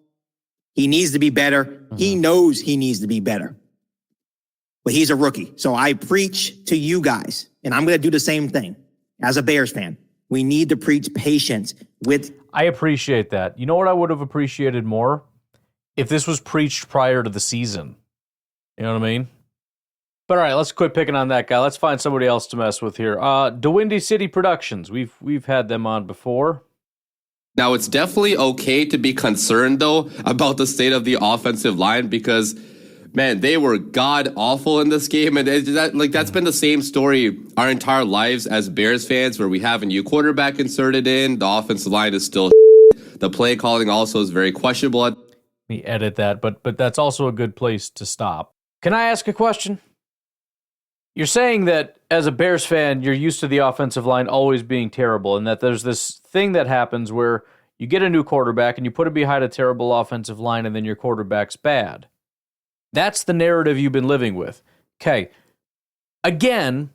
S8: He needs to be better. He knows he needs to be better. But he's a rookie. So I preach to you guys, and I'm going to do the same thing as a Bears fan. We need to preach patience with.
S1: I appreciate that. You know what I would have appreciated more? If this was preached prior to the season. You know what I mean? But all right, let's quit picking on that guy. Let's find somebody else to mess with here. DeWindy City Productions. We've had them on before.
S11: Now, it's definitely okay to be concerned, though, about the state of the offensive line because, man, they were god-awful in this game. And that's been the same story our entire lives as Bears fans, where we have a new quarterback inserted in. The offensive line is still the play calling also is very questionable.
S1: Let me edit that, but that's also a good place to stop. Can I ask a question? You're saying that as a Bears fan, you're used to the offensive line always being terrible, and that there's this thing that happens where you get a new quarterback and you put it behind a terrible offensive line and then your quarterback's bad. That's the narrative you've been living with. Okay. Again,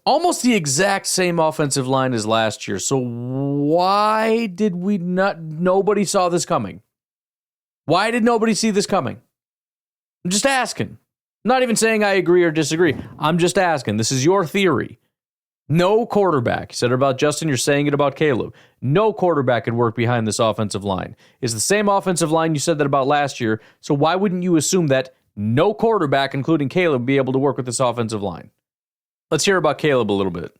S1: almost the exact same offensive line as last year. So why did nobody saw this coming? Why did nobody see this coming? I'm just asking. I'm not even saying I agree or disagree. I'm just asking. This is your theory. No quarterback. You said it about Justin, you're saying it about Caleb. No quarterback could work behind this offensive line. It's the same offensive line you said that about last year, so why wouldn't you assume that no quarterback, including Caleb, be able to work with this offensive line? Let's hear about Caleb a little bit.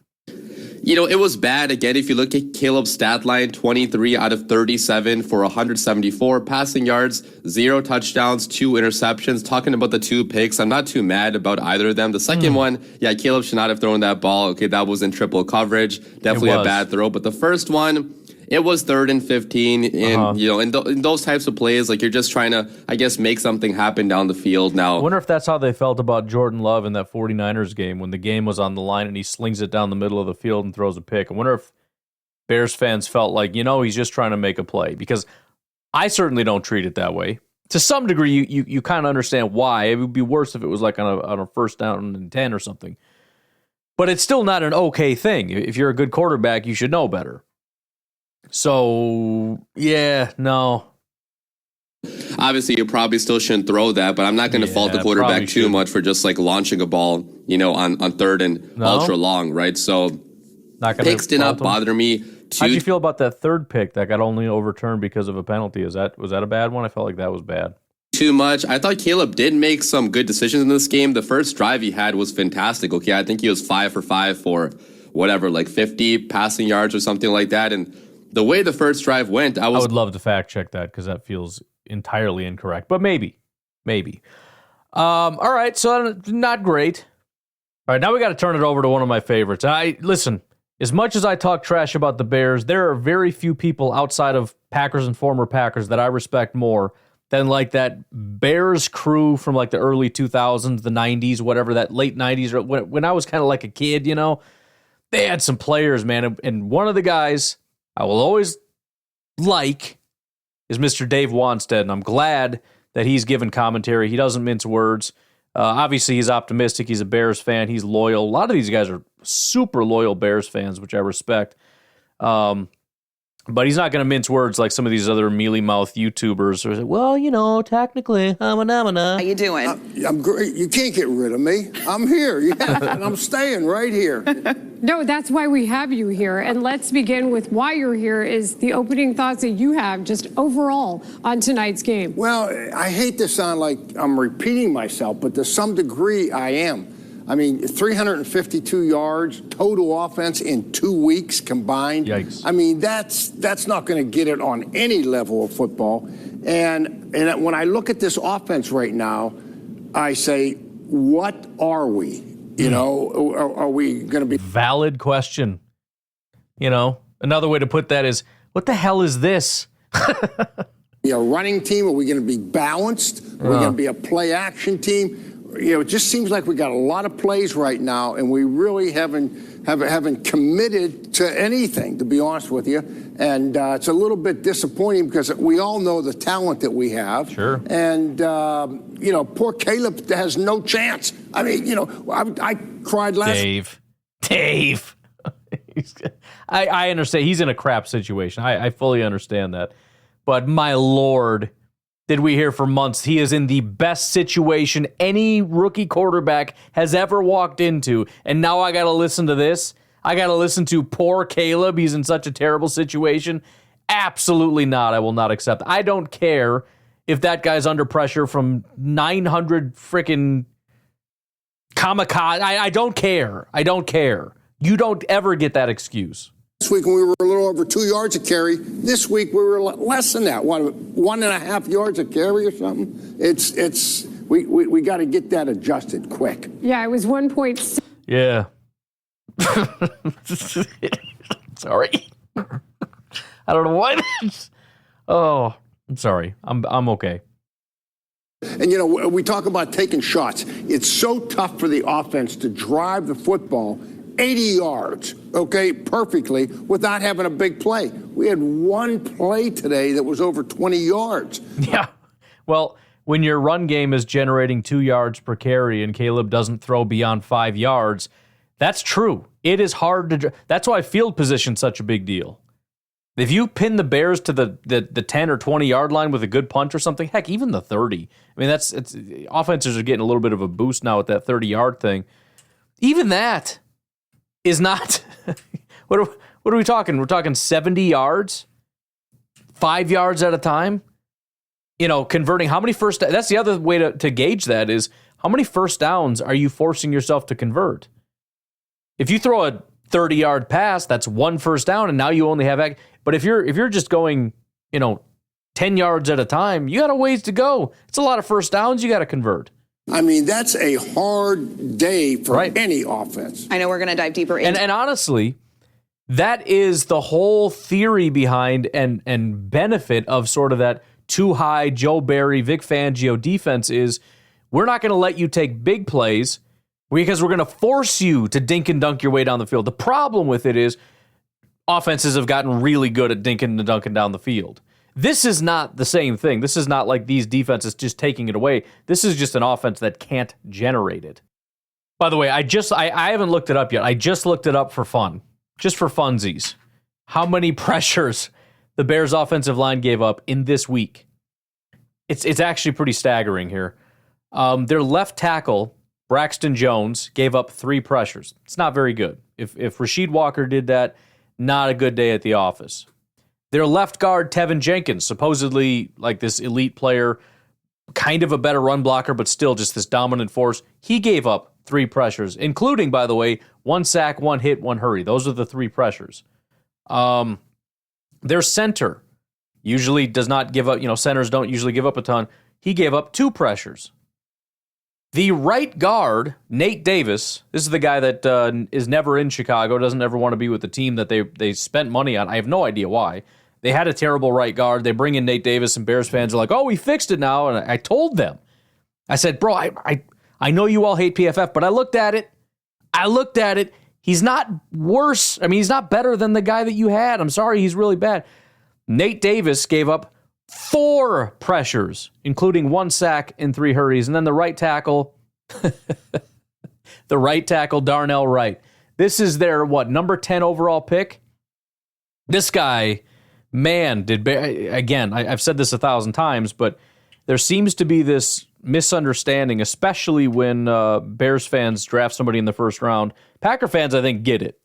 S11: You know, it was bad. Again, if you look at Caleb's stat line, 23 out of 37 for 174 passing yards, 0 touchdowns, 2 interceptions. Talking about the 2 picks, I'm not too mad about either of them. The second one, Caleb should not have thrown that ball. Okay, that was in triple coverage. Definitely a bad throw. But the first one, it was 3rd and 15. And, in those types of plays, like you're just trying to, I guess, make something happen down the field now.
S1: I wonder if that's how they felt about Jordan Love in that 49ers game when the game was on the line and he slings it down the middle of the field and throws a pick. I wonder if Bears fans felt like, he's just trying to make a play, because I certainly don't treat it that way. To some degree, you kind of understand why. It would be worse if it was like on a first down and 10 or something. But it's still not an okay thing. If you're a good quarterback, you should know better. So, no.
S11: Obviously, you probably still shouldn't throw that, but I'm not going to fault the quarterback too much for just like launching a ball, on 3rd and ultra long, right? So, picks did not bother me.
S1: How'd you feel about that 3rd pick that got only overturned because of a penalty? Was that a bad one? I felt like that was bad.
S11: Too much. I thought Caleb did make some good decisions in this game. The first drive he had was fantastic. Okay, I think he was 5 for 5 for whatever, like 50 passing yards or something like that. And the way the first drive went, I would
S1: love to fact check that because that feels entirely incorrect, but maybe. All right, so not great. All right, now we got to turn it over to one of my favorites. Listen, as much as I talk trash about the Bears, there are very few people outside of Packers and former Packers that I respect more than like that Bears crew from like the early 2000s, the 90s, whatever, that late 90s, or when I was kind of like a kid, they had some players, man, and one of the guys I will always like is Mr. Dave Wanstead, and I'm glad that he's given commentary. He doesn't mince words. Obviously, he's optimistic. He's a Bears fan. He's loyal. A lot of these guys are super loyal Bears fans, which I respect. But he's not going to mince words like some of these other mealy-mouthed YouTubers. Who are like, well, technically, How
S12: you doing?
S13: I'm great. You can't get rid of me. I'm here. And I'm staying right here.
S14: No, that's why we have you here. And let's begin with why you're here is the opening thoughts that you have just overall on tonight's game.
S13: Well, I hate to sound like I'm repeating myself, but to some degree I am. I mean, 352 yards, total offense in 2 weeks combined.
S1: Yikes.
S13: I mean, that's not going to get it on any level of football. And when I look at this offense right now, I say, what are we? Are we going to be...
S1: Valid question. Another way to put that is, What the hell is this?
S13: Be a running team? Are we going to be balanced? Are we going to be a play action team? It just seems like we got a lot of plays right now, and we really haven't committed to anything, to be honest with you. And it's a little bit disappointing because we all know the talent that we have.
S1: Sure.
S13: And poor Caleb has no chance. I mean, I cried last.
S1: Dave. I understand he's in a crap situation. I fully understand that. But my Lord, did we hear for months he is in the best situation any rookie quarterback has ever walked into. And now I got to listen to this. I got to listen to poor Caleb. He's in such a terrible situation. Absolutely not. I will not accept. I don't care if that guy's under pressure from 900 freaking kamikaze. I don't care. I don't care. You don't ever get that excuse.
S13: This week we were a little over 2 yards a carry. This week we were less than that, 1.5 yards a carry or something. We got to get that adjusted quick.
S14: Yeah, it was 1.6.
S1: Yeah. Sorry. I don't know why. Oh, I'm sorry. I'm okay.
S13: And we talk about taking shots. It's so tough for the offense to drive the football 80 yards, okay, perfectly, without having a big play. We had one play today that was over 20 yards.
S1: Yeah. Well, when your run game is generating 2 yards per carry and Caleb doesn't throw beyond 5 yards, that's true. It is hard to. That's why field position's such a big deal. If you pin the Bears to the 10 or 20 yard line with a good punch or something, heck, even the 30. I mean, offenses are getting a little bit of a boost now with that 30 yard thing. Even that is not. What are we talking? We're talking 70 yards, 5 yards at a time. Converting how many first. That's the other way to gauge that is how many first downs are you forcing yourself to convert? If you throw a 30-yard pass, that's one first down, and now you only have. But if you're just going, 10 yards at a time, you got a ways to go. It's a lot of first downs you got to convert.
S13: I mean, that's a hard day for any offense.
S12: I know we're going to dive deeper into.
S1: And honestly, that is the whole theory behind and benefit of sort of that too high Joe Barry, Vic Fangio defense is we're not going to let you take big plays because we're going to force you to dink and dunk your way down the field. The problem with it is offenses have gotten really good at dinking and dunking down the field. This is not the same thing. This is not like these defenses just taking it away. This is just an offense that can't generate it. By the way, I haven't looked it up yet. I just looked it up for fun, just for funsies. How many pressures the Bears offensive line gave up in this week? It's actually pretty staggering here. Their left tackle, Braxton Jones, gave up 3 pressures. It's not very good. If Rasheed Walker did that, not a good day at the office. Their left guard, Tevin Jenkins, supposedly like this elite player, kind of a better run blocker, but still just this dominant force. He gave up 3 pressures, including, by the way, 1 sack, 1 hit, 1 hurry. Those are the 3 pressures. Their center usually does not give up, centers don't usually give up a ton. He gave up 2 pressures. The right guard, Nate Davis, this is the guy that is never in Chicago, doesn't ever want to be with the team that they spent money on. I have no idea why. They had a terrible right guard. They bring in Nate Davis, and Bears fans are like, oh, we fixed it now. And I told them. I said, bro, I know you all hate PFF, but I looked at it. He's not worse. I mean, he's not better than the guy that you had. I'm sorry, he's really bad. Nate Davis gave up 4 pressures, including 1 sack and 3 hurries. And then the right tackle, Darnell Wright. This is their, number 10 overall pick? This guy, man, again, I've said this 1,000 times, but there seems to be this misunderstanding, especially when Bears fans draft somebody in the first round. Packer fans, I think, get it.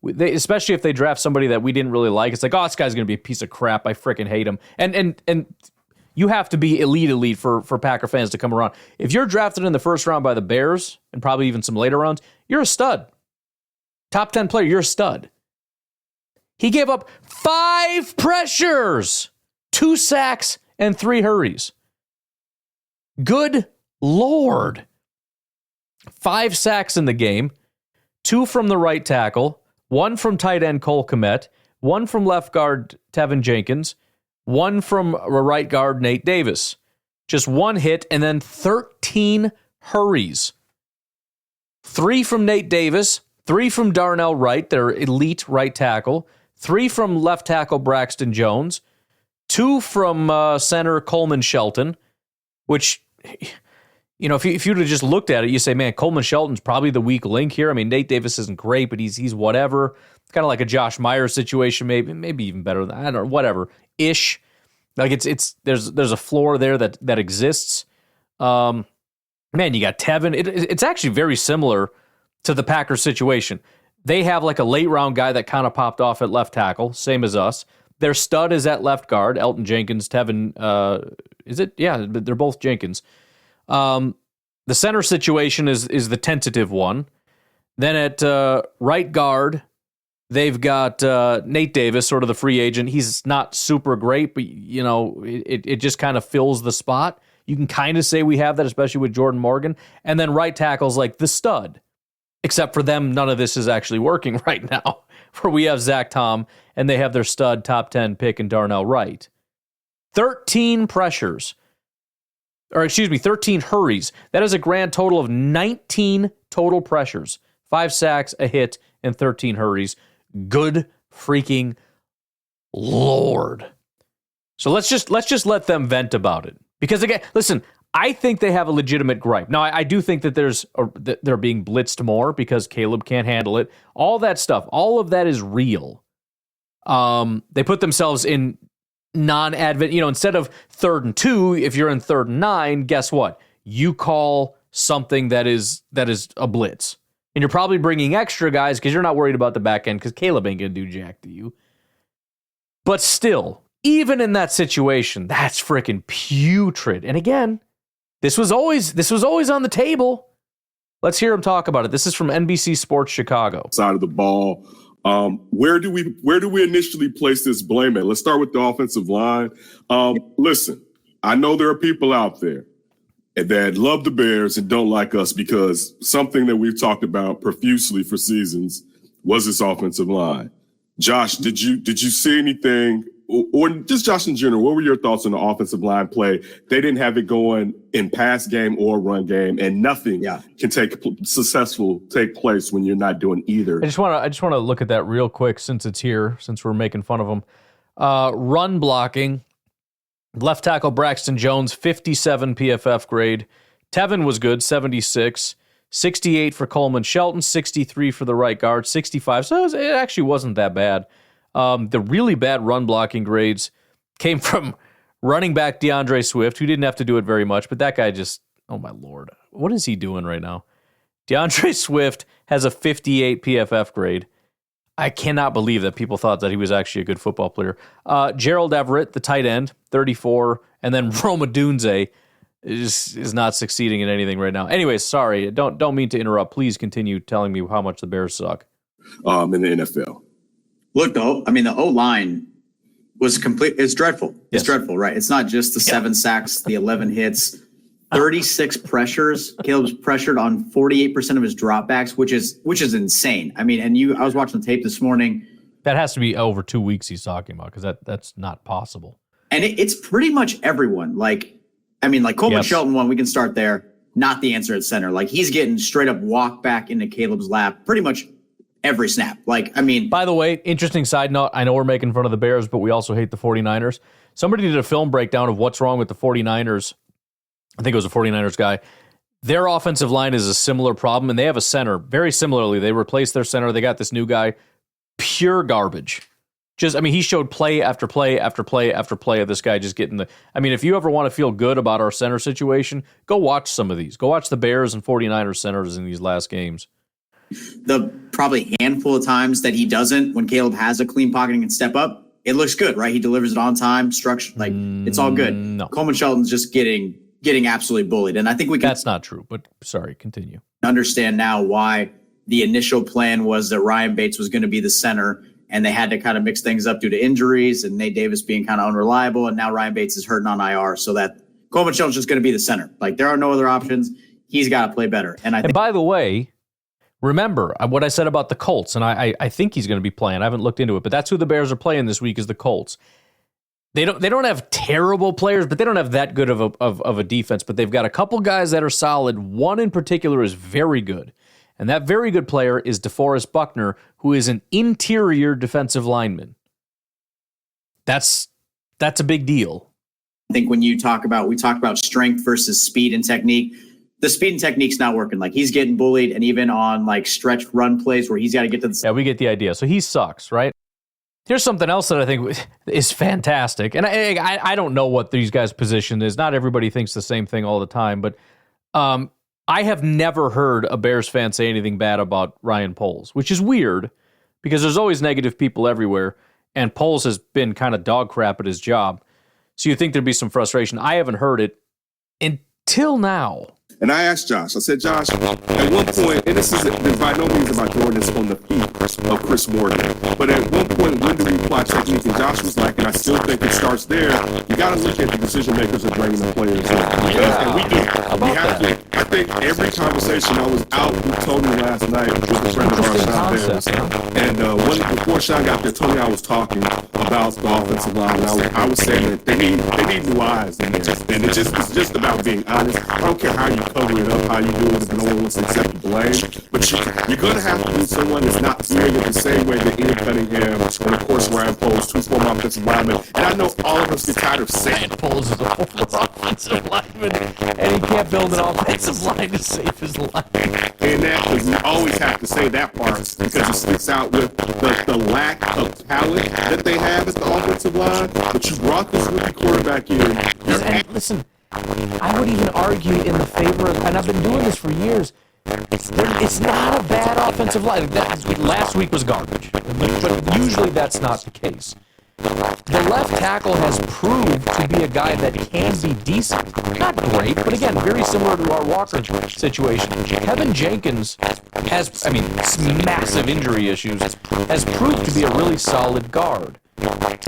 S1: They, especially if they draft somebody that we didn't really like. It's like, oh, this guy's going to be a piece of crap. I freaking hate him. And you have to be elite for Packer fans to come around. If you're drafted in the first round by the Bears, and probably even some later rounds, you're a stud. Top 10 player, you're a stud. He gave up 5 pressures, 2 sacks, and 3 hurries. Good Lord. 5 sacks in the game, 2 from the right tackle, 1 from tight end Cole Kmet, one from left guard Tevin Jenkins, one from right guard Nate Davis. Just one hit and then 13 hurries. 3 from Nate Davis, 3 from Darnell Wright, their elite right tackle, 3 from left tackle Braxton Jones, 2 from center Coleman Shelton, which, you know, if you would have just looked at it, you say, man, Coleman Shelton's probably the weak link here. I mean, Nate Davis isn't great, but he's whatever. It's kind of like a Josh Myers situation, maybe even better than, I don't know, whatever, ish. Like there's a floor there that exists. Man, you got Tevin. It's actually very similar to the Packers situation. They have like a late round guy that kind of popped off at left tackle, same as us. Their stud is at left guard, Elton Jenkins. Tevin, is it? Yeah, they're both Jenkins. The center situation is the tentative one. Then at right guard, they've got Nate Davis, sort of the free agent. He's not super great, but you know it just kind of fills the spot. You can kind of say we have that, especially with Jordan Morgan. And then right tackle's like the stud. Except for them, none of this is actually working right now. Where we have Zach Tom, and they have their stud top 10 pick in Darnell Wright. 13 pressures. 13 hurries. That is a grand total of 19 total pressures. 5 sacks, a hit, and 13 hurries. Good freaking Lord. So let's just let them vent about it. Because again, listen, I think they have a legitimate gripe. Now, I do think that they're being blitzed more because Caleb can't handle it. All that stuff, all of that is real. They put themselves in non-advent, instead of 3rd and 2, if you're in 3rd and 9, guess what? You call something that is a blitz. And you're probably bringing extra guys because you're not worried about the back end because Caleb ain't going to do jack to you. But still, even in that situation, that's freaking putrid. And again, this was always on the table. Let's hear him talk about it. This is from NBC Sports Chicago.
S12: Side of the ball. Where do we initially place this blame at? Let's start with the offensive line. Listen, I know there are people out there that love the Bears and don't like us because something that we've talked about profusely for seasons was this offensive line. Josh, did you see anything, or just Josh in general, what were your thoughts on the offensive line play? They didn't have it going in pass game or run game, and nothing can take place when you're not doing either.
S1: I just want to look at that real quick since it's here, since we're making fun of them. Run blocking, left tackle Braxton Jones, 57 PFF grade. Tevin was good, 76. 68 for Coleman Shelton, 63 for the right guard, 65. So it actually wasn't that bad. The really bad run blocking grades came from running back DeAndre Swift, who didn't have to do it very much, but that guy just, oh my Lord, what is he doing right now? DeAndre Swift has a 58 PFF grade. I cannot believe that people thought that he was actually a good football player. Gerald Everett, the tight end, 34, and then Roma Dunze is not succeeding in anything right now. Anyways, sorry, don't mean to interrupt. Please continue telling me how much the Bears suck.
S12: In the NFL.
S15: Look, the O-line was complete. It's dreadful. It's dreadful, right? It's not just the 7 sacks, the 11 hits, 36 pressures. Caleb's pressured on 48% of his dropbacks, which is insane. I mean, I was watching the tape this morning.
S1: That has to be over 2 weeks he's talking about because that's not possible.
S15: And it's pretty much everyone. Coleman Shelton one, we can start there. Not the answer at center. Like, he's getting straight up walked back into Caleb's lap pretty much every snap. By
S1: the way, interesting side note, I know we're making fun of the Bears, but we also hate the 49ers. Somebody did a film breakdown of what's wrong with the 49ers. I think it was a 49ers guy. Their offensive line is a similar problem, and they have a center. Very similarly, they replaced their center. They got this new guy. Pure garbage. He showed play after play after play after play of this guy just getting if you ever want to feel good about our center situation, go watch some of these. Go watch the Bears and 49ers centers in these last games.
S15: The probably handful of times that he doesn't, when Caleb has a clean pocket and can step up, it looks good, right? He delivers it on time, structured, it's all good.
S1: No.
S15: Coleman Shelton's just getting absolutely bullied. And I think we can...
S1: That's not true, but sorry, continue.
S15: Understand now why the initial plan was that Ryan Bates was going to be the center, and they had to kind of mix things up due to injuries and Nate Davis being kind of unreliable, and now Ryan Bates is hurting on IR, so that Coleman Shelton's just going to be the center. There are no other options. He's got to play better. And by
S1: the way, remember what I said about the Colts, and I think he's going to be playing. I haven't looked into it, but that's who the Bears are playing this week is the Colts. They don't have terrible players, but they don't have that good of a defense. But they've got a couple guys that are solid. One in particular is very good, and that very good player is DeForest Buckner, who is an interior defensive lineman. That's a big deal.
S15: I think when we talk about strength versus speed and technique, the speed and technique's not working. Like he's getting bullied, and even on like stretch run plays where he's got to get to the.
S1: Yeah, we get the idea. So he sucks, right? Here's something else that I think is fantastic. And I don't know what these guys' position is. Not everybody thinks the same thing all the time. But I have never heard a Bears fan say anything bad about Ryan Poles, which is weird because there's always negative people everywhere. And Poles has been kind of dog crap at his job. So you think there'd be some frustration. I haven't heard it until now.
S12: And I asked Josh, I said, Josh, at one point, and this is by no means about Jordan's on the feet of Chris Morgan, but at one point, when do we apply technique? And Josh was like, and I still think it starts there, you got to look at the decision makers and bringing the players in. And we do. We have to. I think every conversation, I was out with Tony last night with a friend of ours, Sean Bears. And before Sean got there, Tony and I was talking about the offensive line. And I was saying that they need new eyes in there. And it's just about being honest. I don't care how you cover it up, how you do it, if no one wants to accept the blame. But you're going to have to be someone that's not doing it the same way that Ian Cunningham and, of course, Ryan Poles, two former offensive linemen. And I know all of us get tired of saying
S1: Ryan Poles is a former offensive lineman, and he can't build an offensive line to save his life.
S12: And that, because we always have to say that part because it sticks out with the lack of talent that they have at the offensive line. But you brought this rookie quarterback in.
S1: And listen, I would even argue in the favor of, and I've been doing this for years, it's not a bad offensive line. Last week was garbage, but usually that's not the case. The left tackle has proved to be a guy that can be decent. Not great, but again, very similar to our Walker situation. Kevin Jenkins has, massive injury issues, has proved to be a really solid guard.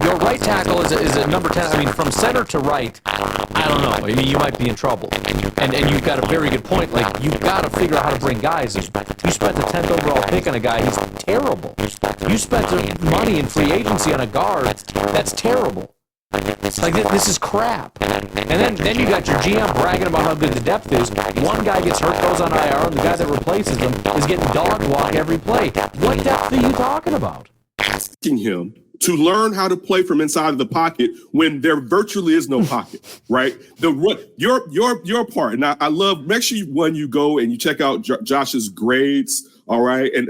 S1: Your right tackle is a number 10. From center to right, I don't know. You might be in trouble. And you've got a very good point. Like, you've got to figure out how to bring guys. You spent the 10th overall pick on a guy. He's terrible. You spent the money in free agency on a guard. That's terrible. Like, this is crap. And then you got your GM bragging about how good the depth is. One guy gets hurt, goes on IR, and the guy that replaces him is getting dog walk every play. What depth are you talking about?
S12: Asking him to learn how to play from inside of the pocket when there virtually is no pocket, right? Your part, and I love. Make sure when you go and you check out Josh's grades, all right, and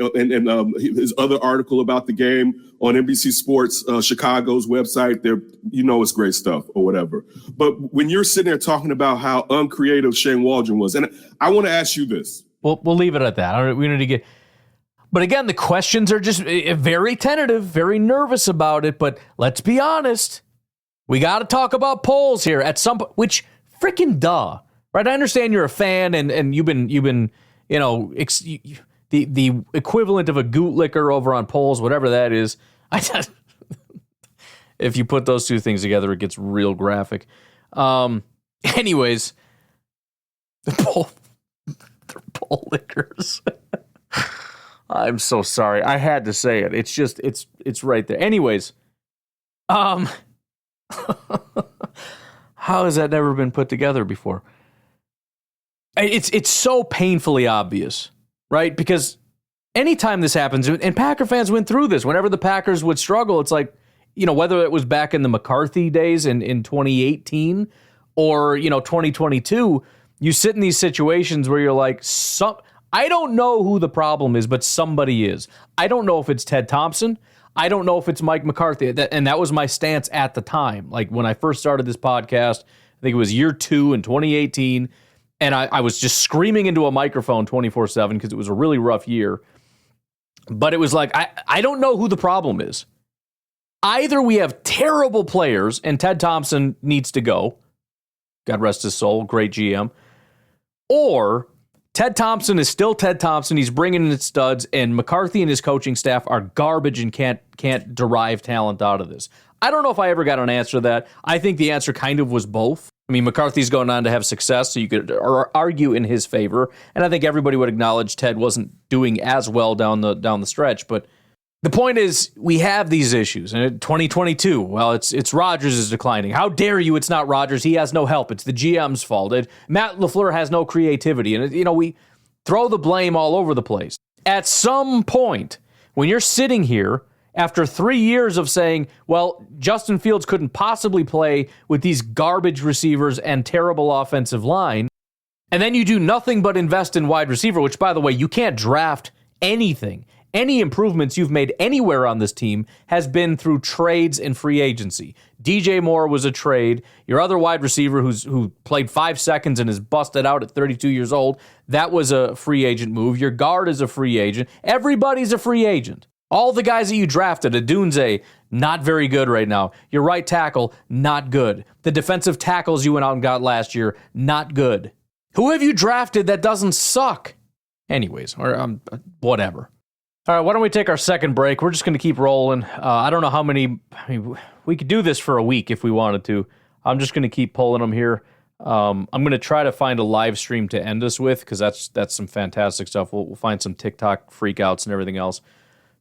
S12: his other article about the game on NBC Sports Chicago's website. There, it's great stuff or whatever. But when you're sitting there talking about how uncreative Shane Waldron was, and I want to ask you this.
S1: We'll leave it at that. We need to get. But again, the questions are just very tentative, very nervous about it. But let's be honest, we got to talk about Poles here at some point. Which freaking duh, right? I understand you're a fan, and you've been the equivalent of a bootlicker over on Poles, whatever that is. If you put those two things together, it gets real graphic. Anyways, they're pole lickers. I'm so sorry. I had to say it. It's just, it's right there. Anyways, how has that never been put together before? It's so painfully obvious, right? Because anytime this happens, and Packer fans went through this, whenever the Packers would struggle, it's like, whether it was back in the McCarthy days in 2018 or, 2022, you sit in these situations where you're like, I don't know who the problem is, but somebody is. I don't know if it's Ted Thompson. I don't know if it's Mike McCarthy. And that was my stance at the time. Like when I first started this podcast, I think it was year 2 in 2018. And I was just screaming into a microphone 24/7 because it was a really rough year. But it was like, I don't know who the problem is. Either we have terrible players and Ted Thompson needs to go. God rest his soul. Great GM. Or Ted Thompson is still Ted Thompson. He's bringing in studs, and McCarthy and his coaching staff are garbage and can't derive talent out of this. I don't know if I ever got an answer to that. I think the answer kind of was both. I mean, McCarthy's going on to have success, so you could argue in his favor. And I think everybody would acknowledge Ted wasn't doing as well down the stretch. But the point is, we have these issues. And in 2022, well, it's Rodgers is declining. How dare you? It's not Rodgers. He has no help. It's the GM's fault. Matt LaFleur has no creativity. And, we throw the blame all over the place. At some point, when you're sitting here, after 3 years of saying, well, Justin Fields couldn't possibly play with these garbage receivers and terrible offensive line, and then you do nothing but invest in wide receiver, which, by the way, you can't draft anything. Any improvements you've made anywhere on this team has been through trades and free agency. DJ Moore was a trade. Your other wide receiver who played 5 seconds and is busted out at 32 years old, that was a free agent move. Your guard is a free agent. Everybody's a free agent. All the guys that you drafted, Adunze, not very good right now. Your right tackle, not good. The defensive tackles you went out and got last year, not good. Who have you drafted that doesn't suck? Anyways, or whatever. All right, why don't we take our second break? We're just going to keep rolling. I don't know how many. We could do this for a week if we wanted to. I'm just going to keep pulling them here. I'm going to try to find a live stream to end us with because that's some fantastic stuff. We'll find some TikTok freakouts and everything else.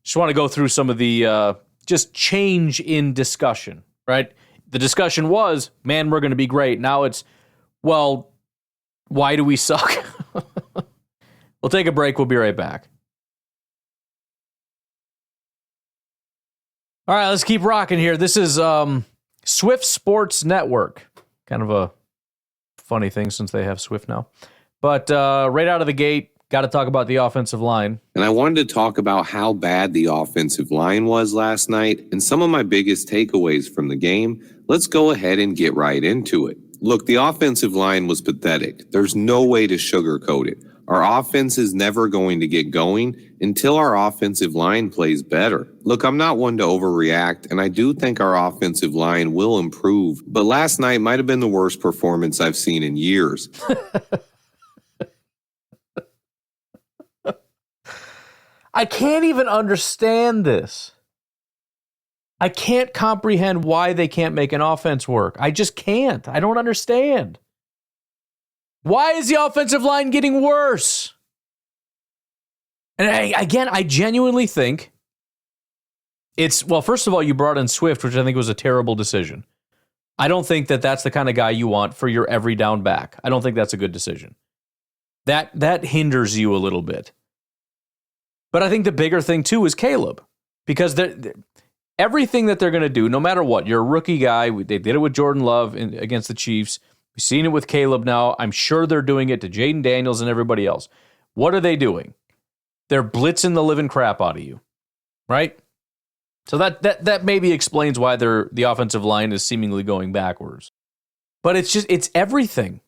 S1: Just want to go through some of the just change in discussion, right? The discussion was, man, we're going to be great. Now it's, well, why do we suck? We'll take a break. We'll be right back. All right, let's keep rocking here. This is Swift Sports Network. Kind of a funny thing since they have Swift now. But right out of the gate, got to talk about the offensive line.
S16: And I wanted to talk about how bad the offensive line was last night and some of my biggest takeaways from the game. Let's go ahead and get right into it. Look, the offensive line was pathetic. There's no way to sugarcoat it. Our offense is never going to get going until our offensive line plays better. Look, I'm not one to overreact, and I do think our offensive line will improve, but last night might have been the worst performance I've seen in years.
S1: I can't even understand this. I can't comprehend why they can't make an offense work. I just can't. I don't understand. Why is the offensive line getting worse? And I genuinely think it's, well, first of all, you brought in Swift, which I think was a terrible decision. I don't think that that's the kind of guy you want for your every down back. I don't think that's a good decision. That hinders you a little bit. But I think the bigger thing, too, is Caleb. Because everything that they're going to do, no matter what, you're a rookie guy. They did it with Jordan Love against the Chiefs. We've seen it with Caleb now. I'm sure they're doing it to Jaden Daniels and everybody else. What are they doing? They're blitzing the living crap out of you, right? So that maybe explains why the offensive line is seemingly going backwards. But it's everything.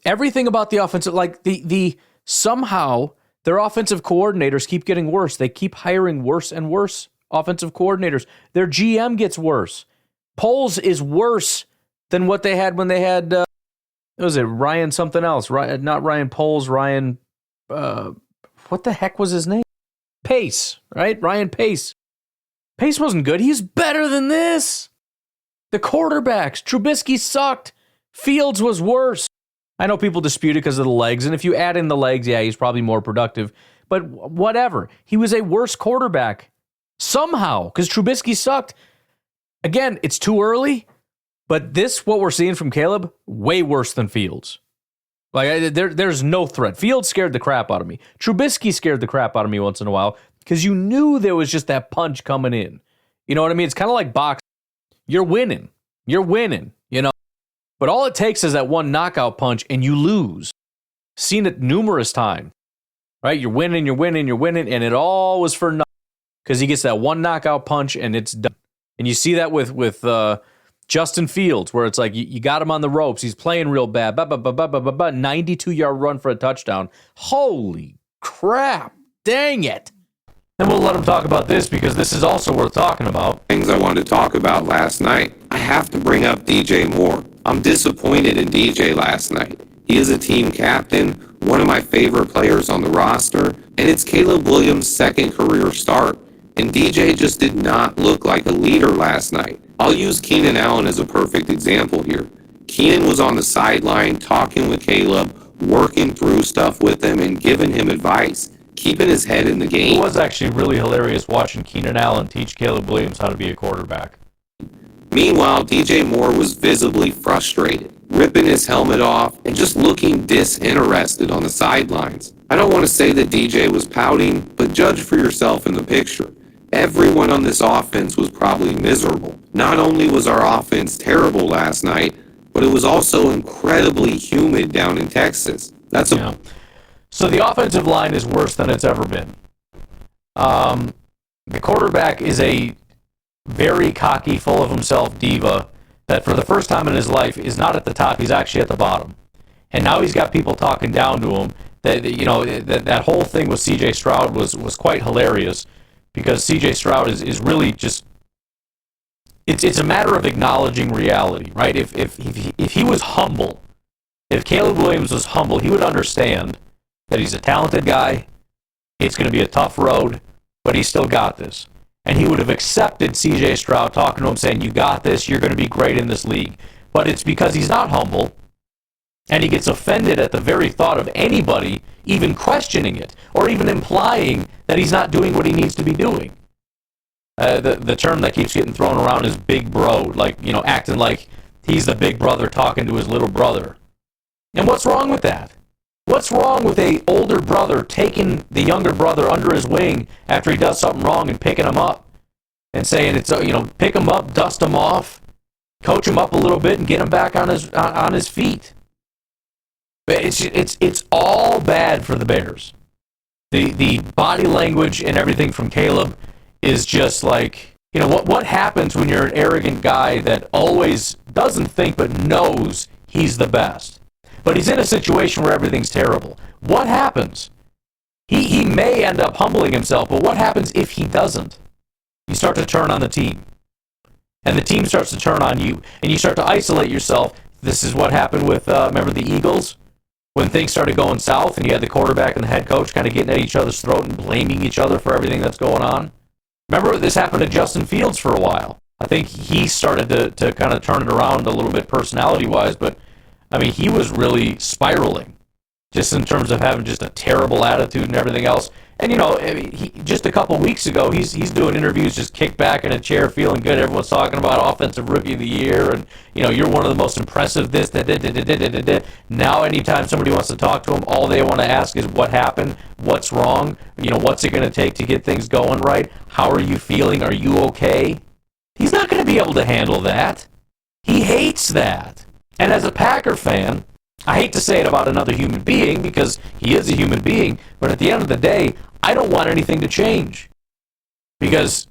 S1: Everything about the offensive, like the somehow their offensive coordinators keep getting worse. They keep hiring worse and worse offensive coordinators. Their GM gets worse. Poles is worse than what they had when they had, what was it, Ryan something else? Not Ryan Poles, Ryan, what the heck was his name? Pace, right? Ryan Pace. Pace wasn't good. He's better than this. The quarterbacks, Trubisky sucked. Fields was worse. I know people dispute it because of the legs, and if you add in the legs, yeah, he's probably more productive. But whatever. He was a worse quarterback somehow because Trubisky sucked. Again, it's too early. But what we're seeing from Caleb, way worse than Fields. Like, there's no threat. Fields scared the crap out of me. Trubisky scared the crap out of me once in a while because you knew there was just that punch coming in. You know what I mean? It's kind of like boxing. You're winning, you know. But all it takes is that one knockout punch and you lose. Seen it numerous times, right? You're winning, and it all was for nothing because he gets that one knockout punch and it's done. And you see that with Justin Fields, where it's like you got him on the ropes. He's playing real bad. 92-yard run for a touchdown. Holy crap. Dang it. And we'll let him talk about this because this is also worth talking about.
S16: Things I wanted to talk about last night. I have to bring up DJ Moore. I'm disappointed in DJ last night. He is a team captain, one of my favorite players on the roster, and it's Caleb Williams' second career start. And DJ just did not look like a leader last night. I'll use Keenan Allen as a perfect example here. Keenan was on the sideline talking with Caleb, working through stuff with him and giving him advice, keeping his head in the game.
S1: It was actually really hilarious watching Keenan Allen teach Caleb Williams how to be a quarterback.
S16: Meanwhile, DJ Moore was visibly frustrated, ripping his helmet off and just looking disinterested on the sidelines. I don't want to say that DJ was pouting, but judge for yourself in the picture. Everyone on this offense was probably miserable. Not only was our offense terrible last night, but it was also incredibly humid down in Texas.
S1: So the offensive line is worse than it's ever been. The quarterback is a very cocky, full of himself diva that for the first time in his life is not at the top, he's actually at the bottom. And now he's got people talking down to him. That whole thing with CJ Stroud was quite hilarious because CJ Stroud is really just it's a matter of acknowledging reality, right? If he was humble, if Caleb Williams was humble, he would understand that he's a talented guy. It's going to be a tough road, but he's still got this. And he would have accepted C.J. Stroud talking to him saying, you got this, you're going to be great in this league. But it's because he's not humble, and he gets offended at the very thought of anybody even questioning it, or even implying that he's not doing what he needs to be doing. The term that keeps getting thrown around is big bro, acting like he's the big brother talking to his little brother. And what's wrong with that? What's wrong with a older brother taking the younger brother under his wing after he does something wrong and picking him up and saying pick him up, dust him off, coach him up a little bit, and get him back on his feet? It's all bad for the Bears. The body language and everything from Caleb is just like, what happens when you're an arrogant guy that always doesn't think but knows he's the best? But he's in a situation where everything's terrible. What happens? He may end up humbling himself, but what happens if he doesn't? You start to turn on the team. And the team starts to turn on you. And you start to isolate yourself. This is what happened with, remember the Eagles? When things started going south and you had the quarterback and the head coach kind of getting at each other's throat and blaming each other for everything that's going on. Remember this happened to Justin Fields for a while. I think he started to kind of turn it around a little bit personality-wise, but he was really spiraling just in terms of having just a terrible attitude and everything else. And, just a couple weeks ago, he's doing interviews just kicked back in a chair feeling good. Everyone's talking about offensive rookie of the year and, you're one of the most impressive this, that. Now anytime somebody wants to talk to him, all they want to ask is what happened, what's wrong, what's it going to take to get things going right, how are you feeling, are you okay? He's not going to be able to handle that. He hates that. And as a Packer fan, I hate to say it about another human being because he is a human being, but at the end of the day, I don't want anything to change. Because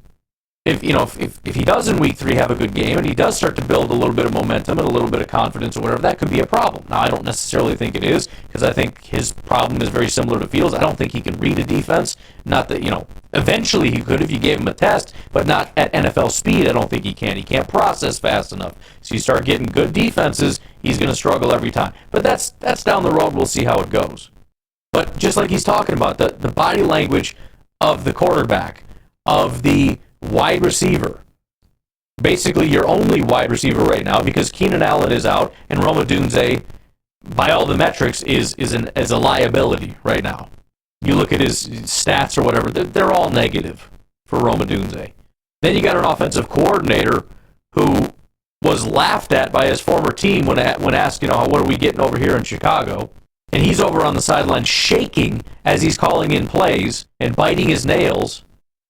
S1: if he does in week 3 have a good game and he does start to build a little bit of momentum and a little bit of confidence or whatever, that could be a problem. Now, I don't necessarily think it is because I think his problem is very similar to Fields. I don't think he can read a defense. Not that, eventually he could if you gave him a test, but not at NFL speed. I don't think he can. He can't process fast enough. So you start getting good defenses, he's going to struggle every time. But that's down the road. We'll see how it goes. But just like he's talking about, the body language of the quarterback, of the wide receiver, basically your only wide receiver right now because Keenan Allen is out and Rome Odunze, by all the metrics, is a liability right now. You look at his stats or whatever, they're all negative for Rome Odunze. Then you got an offensive coordinator who was laughed at by his former team when asked, what are we getting over here in Chicago? And he's over on the sideline shaking as he's calling in plays and biting his nails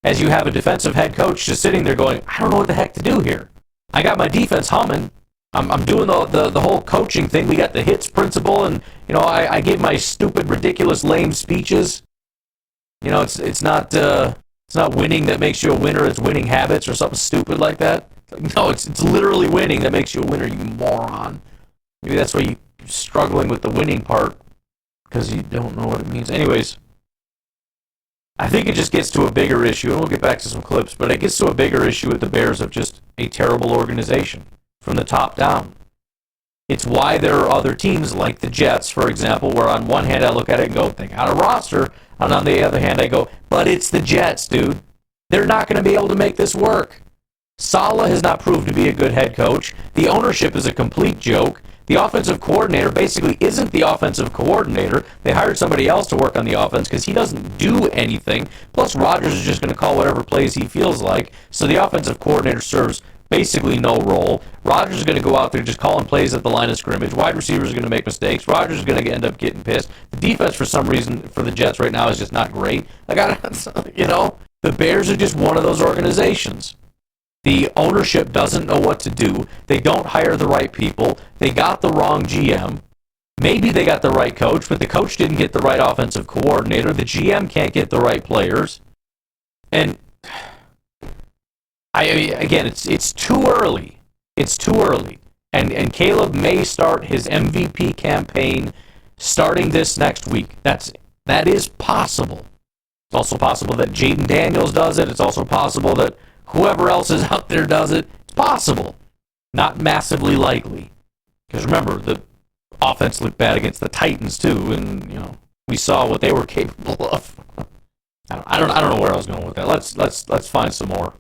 S1: as you have a defensive head coach just sitting there going, I don't know what the heck to do here. I got my defense humming. I'm doing the whole coaching thing. We got the hits principle, and I gave my stupid, ridiculous, lame speeches. It's not winning that makes you a winner. It's winning habits or something stupid like that. No, it's literally winning that makes you a winner, you moron. Maybe that's why you're struggling with the winning part because you don't know what it means. Anyways, I think it just gets to a bigger issue, and we'll get back to some clips, but it gets to a bigger issue with the Bears of just a terrible organization from the top down. It's why there are other teams like the Jets, for example, where on one hand I look at it and go, they got a roster, and on the other hand I go, but it's the Jets, dude. They're not going to be able to make this work. Saleh has not proved to be a good head coach. The ownership is a complete joke. The offensive coordinator basically isn't the offensive coordinator. They hired somebody else to work on the offense because he doesn't do anything. Plus, Rodgers is just going to call whatever plays he feels like. So the offensive coordinator serves basically no role. Rodgers is going to go out there just calling plays at the line of scrimmage. Wide receivers are going to make mistakes. Rodgers is going to end up getting pissed. The defense, for some reason, for the Jets right now is just not great. The Bears are just one of those organizations. The ownership doesn't know what to do. They don't hire the right people. They got the wrong GM. Maybe they got the right coach, but the coach didn't get the right offensive coordinator. The GM can't get the right players. And again, it's too early. It's too early. And Caleb may start his MVP campaign starting this next week. That is possible. It's also possible that Jaden Daniels does it. It's also possible that whoever else is out there does it. It's possible. Not massively likely. Because remember, the offense looked bad against the Titans too, and we saw what they were capable of. I don't know where I was going with that. Let's find some more.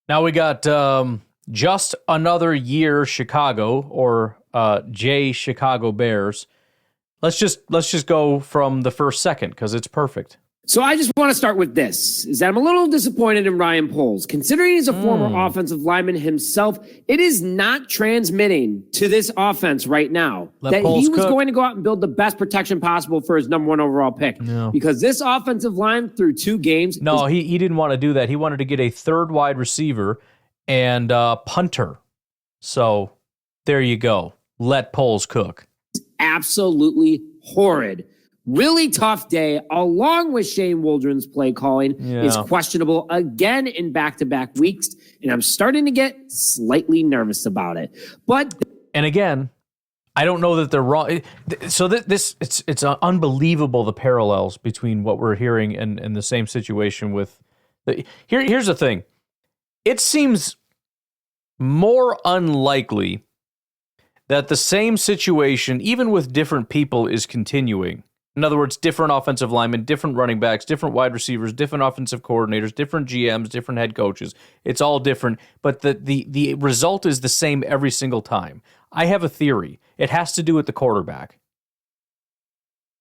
S1: Now we got just another year Chicago, or J Chicago Bears. Let's just go from the first second because it's perfect.
S17: So I just want to start with this, is that I'm a little disappointed in Ryan Poles. Considering he's a former offensive lineman himself, it is not transmitting to this offense right now that he was going to go out and build the best protection possible for his number 1 overall pick.
S1: No.
S17: Because this offensive line through 2 games...
S1: No, he didn't want to do that. He wanted to get a third wide receiver and punter. So there you go. Let Poles cook.
S17: Absolutely horrid. Really tough day, along with Shane Waldron's play calling is questionable again in back-to-back weeks, and I'm starting to get slightly nervous about it.
S1: And again, I don't know that they're wrong. So it's unbelievable, the parallels between what we're hearing and the same situation with... Here's the thing. It seems more unlikely that the same situation, even with different people, is continuing. In other words, different offensive linemen, different running backs, different wide receivers, different offensive coordinators, different GMs, different head coaches. It's all different, but the result is the same every single time. I have a theory. It has to do with the quarterback.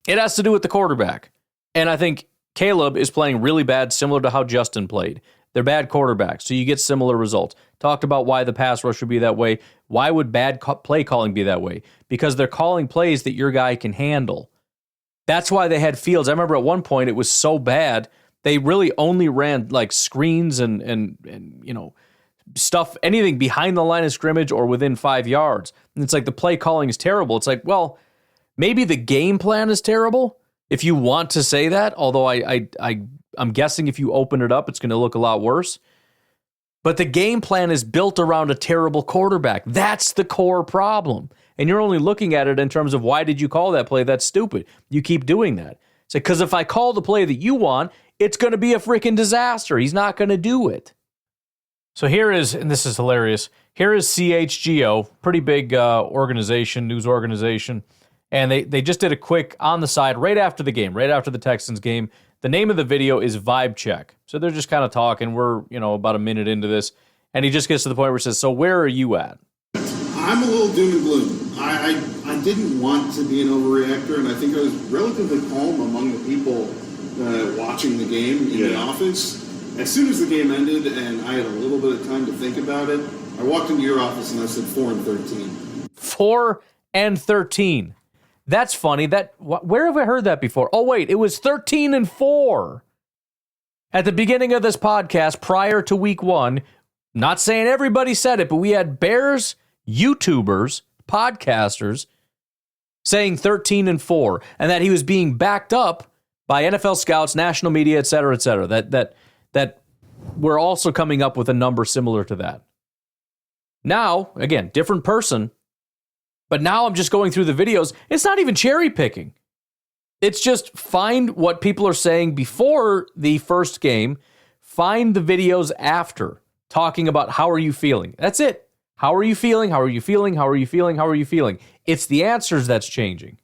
S1: It has to do with the quarterback. And I think Caleb is playing really bad, similar to how Justin played. They're bad quarterbacks, so you get similar results. Talked about why the pass rush would be that way. Why would bad play calling be that way? Because they're calling plays that your guy can handle. That's why they had Fields. I remember at one point it was so bad, they really only ran like screens and stuff, anything behind the line of scrimmage or within 5 yards. And it's like the play calling is terrible. It's like, well, maybe the game plan is terrible, if you want to say that, although I'm guessing if you open it up, it's going to look a lot worse. But the game plan is built around a terrible quarterback. That's the core problem. And you're only looking at it in terms of, why did you call that play? That's stupid. You keep doing that. It's like, because if I call the play that you want, it's going to be a freaking disaster. He's not going to do it. So here is, and this is hilarious, here is CHGO, pretty big organization, news organization. And they just did a quick on the side right after the game, right after the Texans game. The name of the video is Vibe Check. So they're just kind of talking. We're, about a minute into this. And he just gets to the point where he says, so where are you at?
S18: I'm a little doom and gloom. I didn't want to be an overreactor, and I think I was relatively calm among the people watching the game in the office. As soon as the game ended and I had a little bit of time to think about it, I walked into your office and I said 4-13.
S1: 4-13. That's funny. Where have I heard that before? Oh, wait, it was 13-4. At the beginning of this podcast, prior to week 1, not saying everybody said it, but we had Bears YouTubers, podcasters, saying 13-4, and that he was being backed up by NFL scouts, national media, et cetera, that we're also coming up with a number similar to that. Now, again, different person, but now I'm just going through the videos. It's not even cherry picking. It's just find what people are saying before the first game, find the videos after, talking about how are you feeling. That's it. How are you feeling? How are you feeling? How are you feeling? How are you feeling? It's the answers that's changing.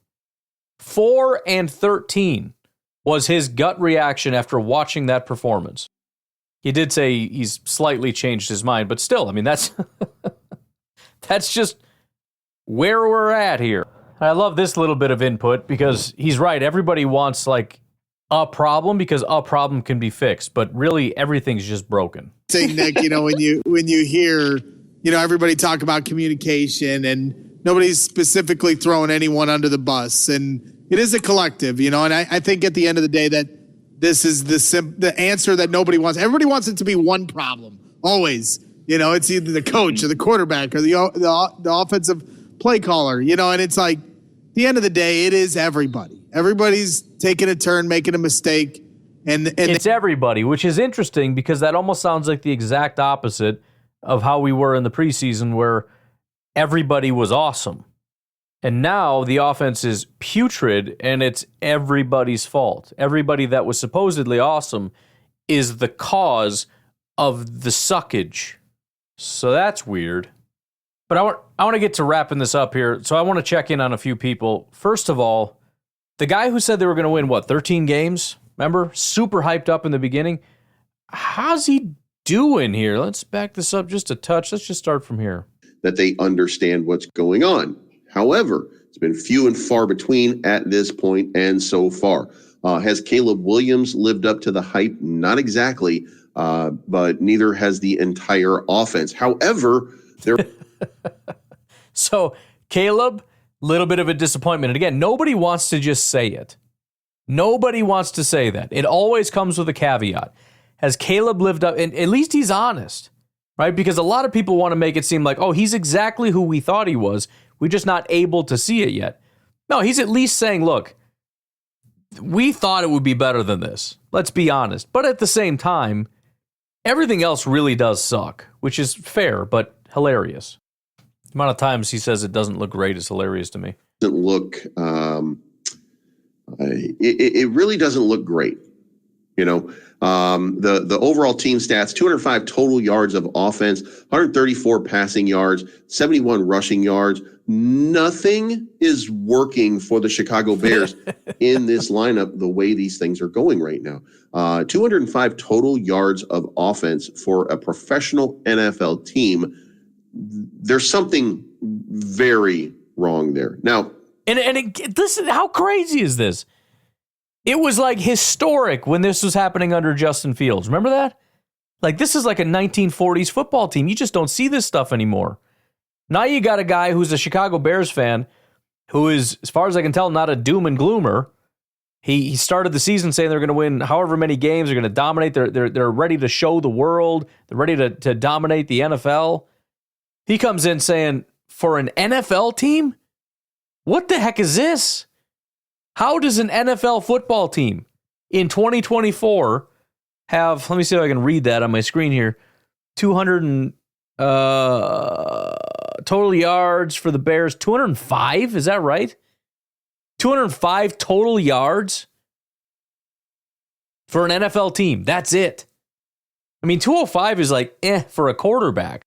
S1: 4-13 was his gut reaction after watching that performance. He did say he's slightly changed his mind, but still, I mean, that's just where we're at here. I love this little bit of input because he's right. Everybody wants like a problem because a problem can be fixed, but really everything's just broken.
S10: Saying, Nick, when you hear, everybody talk about communication and nobody's specifically throwing anyone under the bus, and it is a collective, and I think at the end of the day that this is the answer that nobody wants. Everybody wants it to be one problem, always. It's either the coach or the quarterback or the offensive play caller, and it's like, at the end of the day, it is everybody. Everybody's taking a turn, making a mistake. And
S1: it's everybody, which is interesting because that almost sounds like the exact opposite of how we were in the preseason where everybody was awesome. And now the offense is putrid and it's everybody's fault. Everybody that was supposedly awesome is the cause of the suckage. So that's weird. But I want to get to wrapping this up here. So I want to check in on a few people. First of all, the guy who said they were going to win, 13 games? Remember? Super hyped up in the beginning. How's he doing here? Let's back this up just a touch. Let's just start from here.
S3: That they understand what's going on. However, it's been few and far between at this point and so far. Has Caleb Williams lived up to the hype? Not exactly, but neither has the entire offense. However, there...
S1: So, Caleb, little bit of a disappointment. And again, nobody wants to just say it. Nobody wants to say that. It always comes with a caveat. Has Caleb lived up? And at least he's honest, right? Because a lot of people want to make it seem like, oh, he's exactly who we thought he was. We're just not able to see it yet. No, he's at least saying, look, we thought it would be better than this. Let's be honest. But at the same time, everything else really does suck, which is fair, but hilarious. The amount of times he says it doesn't look great is hilarious to me.
S3: Doesn't look, it really doesn't look great. The overall team stats, 205 total yards of offense, 134 passing yards, 71 rushing yards. Nothing is working for the Chicago Bears in this lineup the way these things are going right now. 205 total yards of offense for a professional NFL team. There's something very wrong there. Now,
S1: listen, how crazy is this? It was like historic when this was happening under Justin Fields. Remember that? Like, this is like a 1940s football team. You just don't see this stuff anymore. Now you got a guy who's a Chicago Bears fan who is, as far as I can tell, not a doom and gloomer. He started the season saying they're going to win however many games. They're going to dominate. They're ready to show the world. They're ready to dominate the NFL. He comes in saying, for an NFL team? What the heck is this? How does an NFL football team in 2024 have, let me see if I can read that on my screen here, 200 total yards for the Bears, 205, is that right? 205 total yards for an NFL team. That's it. I mean, 205 is like, for a quarterback.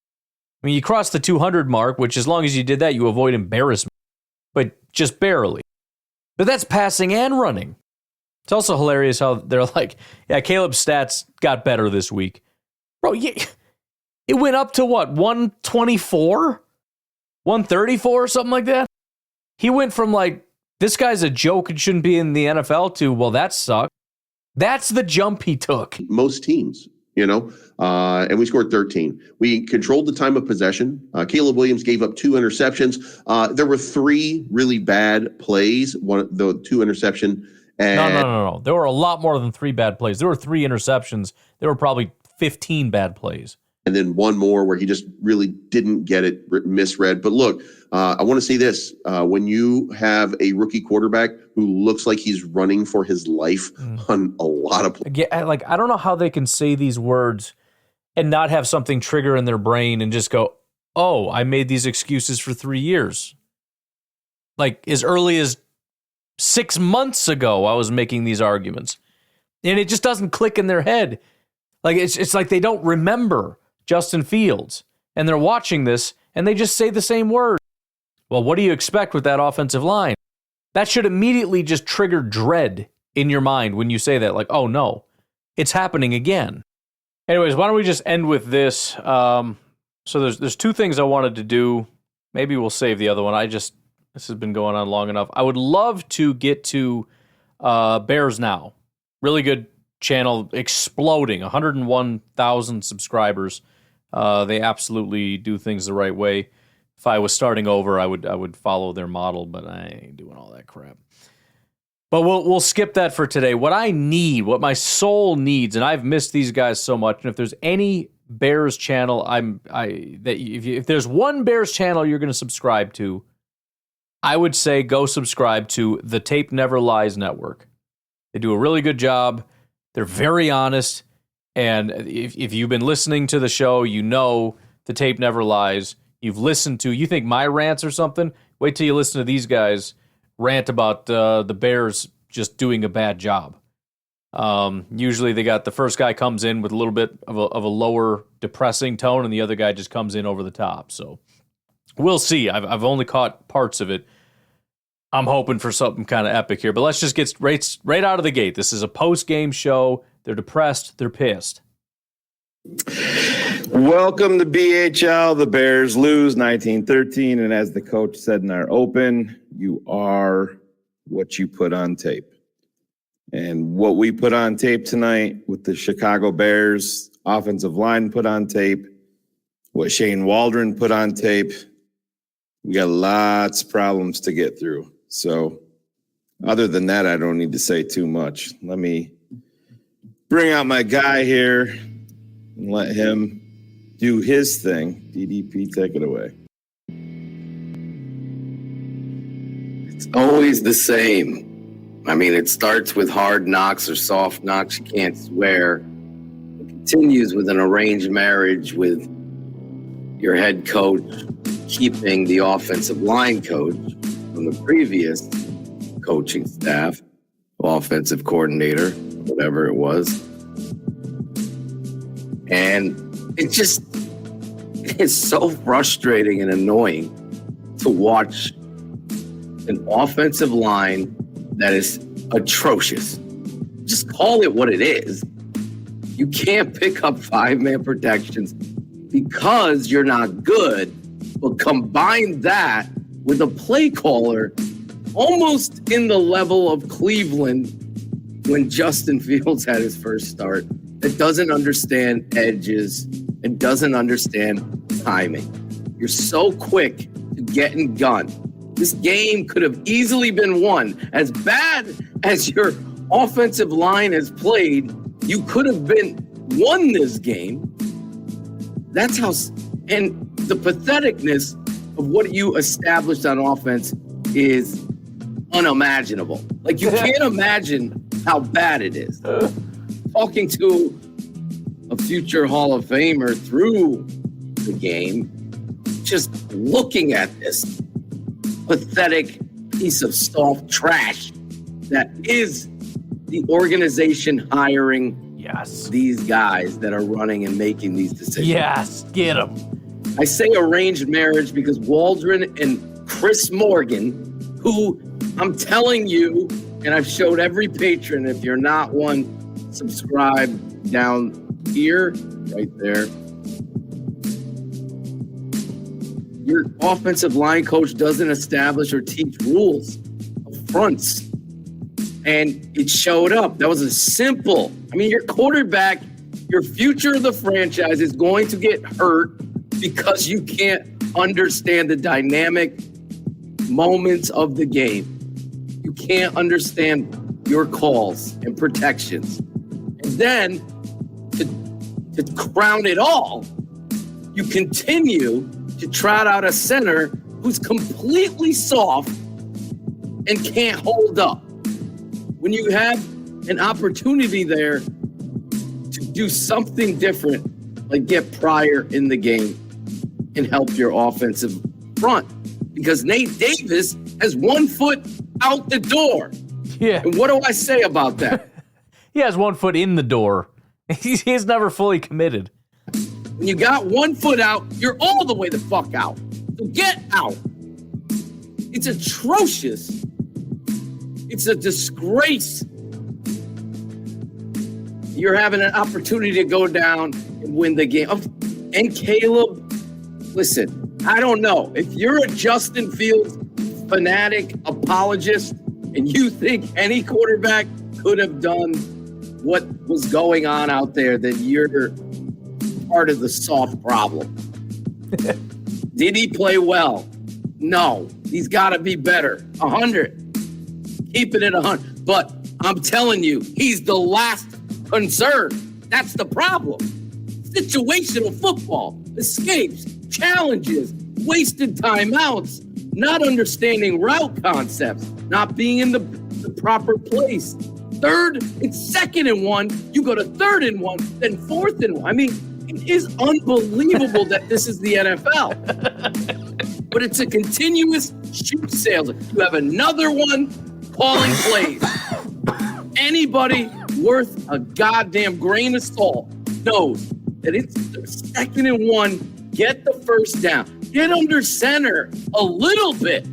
S1: I mean, you cross the 200 mark, which as long as you did that, you avoid embarrassment, but just barely. But that's passing and running. It's also hilarious how they're like, yeah, Caleb's stats got better this week. Bro, it went up to what, 124? 134 or something like that? He went from like, this guy's a joke and shouldn't be in the NFL to, well, that sucked. That's the jump he took.
S3: Most teams, and we scored 13. We controlled the time of possession. Caleb Williams gave up 2 interceptions. There were 3 really bad plays, the 2 interception. And
S1: No. There were a lot more than 3 bad plays. There were 3 interceptions. There were probably 15 bad plays.
S3: And then one more where he just really didn't get it misread. But look, I want to say this. When you have a rookie quarterback who looks like he's running for his life on a lot of plays.
S1: Like, I don't know how they can say these words and not have something trigger in their brain and just go, oh, I made these excuses for 3 years. Like, as early as 6 months ago, I was making these arguments. And it just doesn't click in their head. Like, it's like they don't remember Justin Fields. And they're watching this, and they just say the same word. Well, what do you expect with that offensive line? That should immediately just trigger dread in your mind when you say that. Like, oh, no, it's happening again. Anyways, why don't we just end with this? So there's 2 things I wanted to do. maybe we'll save the other one. This has been going on long enough. I would love to get to Bears Now. Really good channel, exploding, 101,000 subscribers. They absolutely do things the right way. If I was starting over, I would follow their model, but I ain't doing all that crap. But we'll skip that for today. What I need, what my soul needs, and I've missed these guys so much. And if there's any Bears channel, if there's one Bears channel you're going to subscribe to, I would say go subscribe to the Tape Never Lies Network. They do a really good job. They're very honest. And if you've been listening to the show, you know the Tape Never Lies. You've listened to, you think my rants or something? Wait till you listen to these guys rant about the Bears just doing a bad job. Usually they got the first guy comes in with a little bit of a lower depressing tone, and the other guy just comes in over the top. So we'll see. I've only caught parts of it. I'm hoping for something kind of epic here, but let's just get right out of the gate. This is a post-game show. They're depressed. They're pissed.
S19: Welcome to BHL. The Bears lose 19-13, and as the coach said in our open, you are what you put on tape. And what we put on tape tonight with the Chicago Bears offensive line put on tape, what Shane Waldron put on tape, we got lots of problems to get through. So other than that, I don't need to say too much. Let me bring out my guy here and let him do his thing. DDP, take it away.
S20: It's always the same. I mean, it starts with hard knocks or soft knocks. You can't swear. It continues with an arranged marriage with your head coach keeping the offensive line coach from the previous coaching staff, offensive coordinator, whatever it was. And it's so frustrating and annoying to watch an offensive line that is atrocious. Just call it what it is. You can't pick up 5-man protections because you're not good, but combine that with a play caller almost in the level of Cleveland when Justin Fields had his first start, that doesn't understand edges and doesn't understand timing. You're so quick to get and gun. This game could have easily been won. As bad as your offensive line has played, you could have won this game. That's how, and the patheticness of what you established on offense is unimaginable. Like, you can't imagine how bad it is. Talking to a future Hall of Famer through the game, just looking at this pathetic piece of soft trash that is the organization hiring these guys that are running and making these decisions.
S1: Yes, get them.
S20: I say arranged marriage because Waldron and Chris Morgan, who I'm telling you, and I've showed every patron, if you're not one, subscribe down here, right there. Your offensive line coach doesn't establish or teach rules of fronts. And it showed up. That was a simple. I mean, your quarterback, your future of the franchise is going to get hurt because you can't understand the dynamic moments of the game. You can't understand your calls and protections. And then to crown it all, you continue to trot out a center who's completely soft and can't hold up. When you have an opportunity there to do something different, like get Pryor in the game and help your offensive front, because Nate Davis has 1 foot out the door.
S1: Yeah.
S20: And what do I say about that?
S1: He has 1 foot in the door. He's never fully committed.
S20: When you got 1 foot out, you're all the way the fuck out. So get out. It's atrocious. It's a disgrace. You're having an opportunity to go down and win the game. And Caleb, listen, I don't know. If you're a Justin Fields fanatic apologist and you think any quarterback could have done what was going on out there, then you're part of the soft problem. Did he play well? No. He's got to be better. 100. Keep it at 100. But I'm telling you, he's the last concern. That's the problem. Situational football, escapes, challenges, wasted timeouts, not understanding route concepts, not being in the proper place. Third, it's 2nd and 1. You go to 3rd and 1, then 4th and 1. I mean, it is unbelievable that this is the NFL. But it's a continuous shoot sales. You have another one calling plays. Anybody worth a goddamn grain of salt knows that it's 2nd and 1. Get the first down. Get under center a little bit.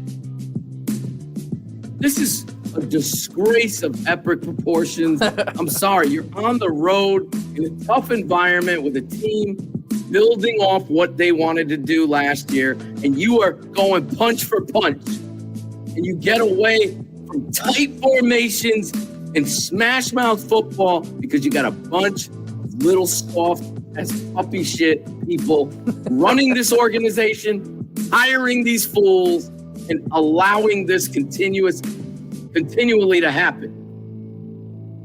S20: This is a disgrace of epic proportions. I'm sorry, you're on the road in a tough environment with a team building off what they wanted to do last year, and you are going punch for punch. And you get away from tight formations and smash mouth football because you got a bunch of little soft as puppy shit people running this organization, hiring these fools, and allowing this continually to happen.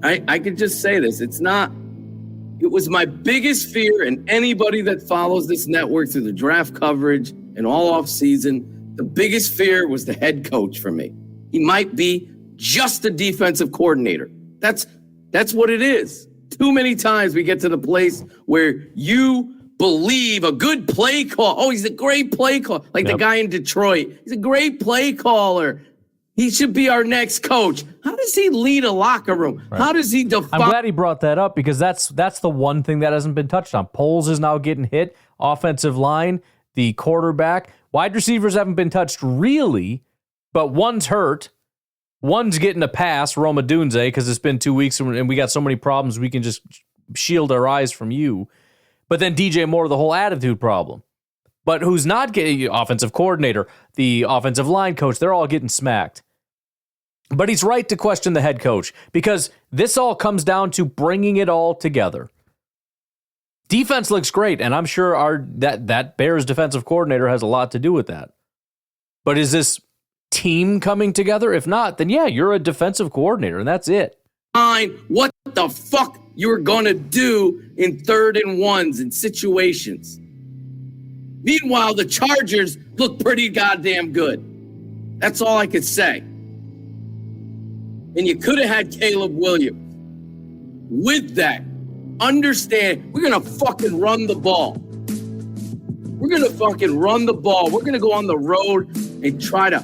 S20: I could just say this. It was my biggest fear, and anybody that follows this network through the draft coverage and all off season, the biggest fear was the head coach for me. He might be just a defensive coordinator. That's what it is. Too many times we get to the place where you believe a good play call. Oh, he's a great play caller. Like the guy in Detroit. He's a great play caller. He should be our next coach. How does he lead a locker room? Right. How does he define?
S1: I'm glad he brought that up because that's the one thing that hasn't been touched on. Poles is now getting hit. Offensive line, the quarterback. Wide receivers haven't been touched really, but one's hurt. One's getting a pass, Roma Dunze, because it's been 2 weeks and we got so many problems we can just shield our eyes from you. But then DJ Moore, the whole attitude problem. But who's not getting offensive coordinator, the offensive line coach, they're all getting smacked. But he's right to question the head coach because this all comes down to bringing it all together. Defense looks great, and I'm sure that Bears defensive coordinator has a lot to do with that. But is this team coming together? If not, then yeah, you're a defensive coordinator, and that's it.
S20: What the fuck you're going to do in 3rd and 1s in situations. Meanwhile, the Chargers look pretty goddamn good. That's all I could say. And you could have had Caleb Williams. With that, understand, we're going to fucking run the ball. We're going to fucking run the ball. We're going to go on the road and try to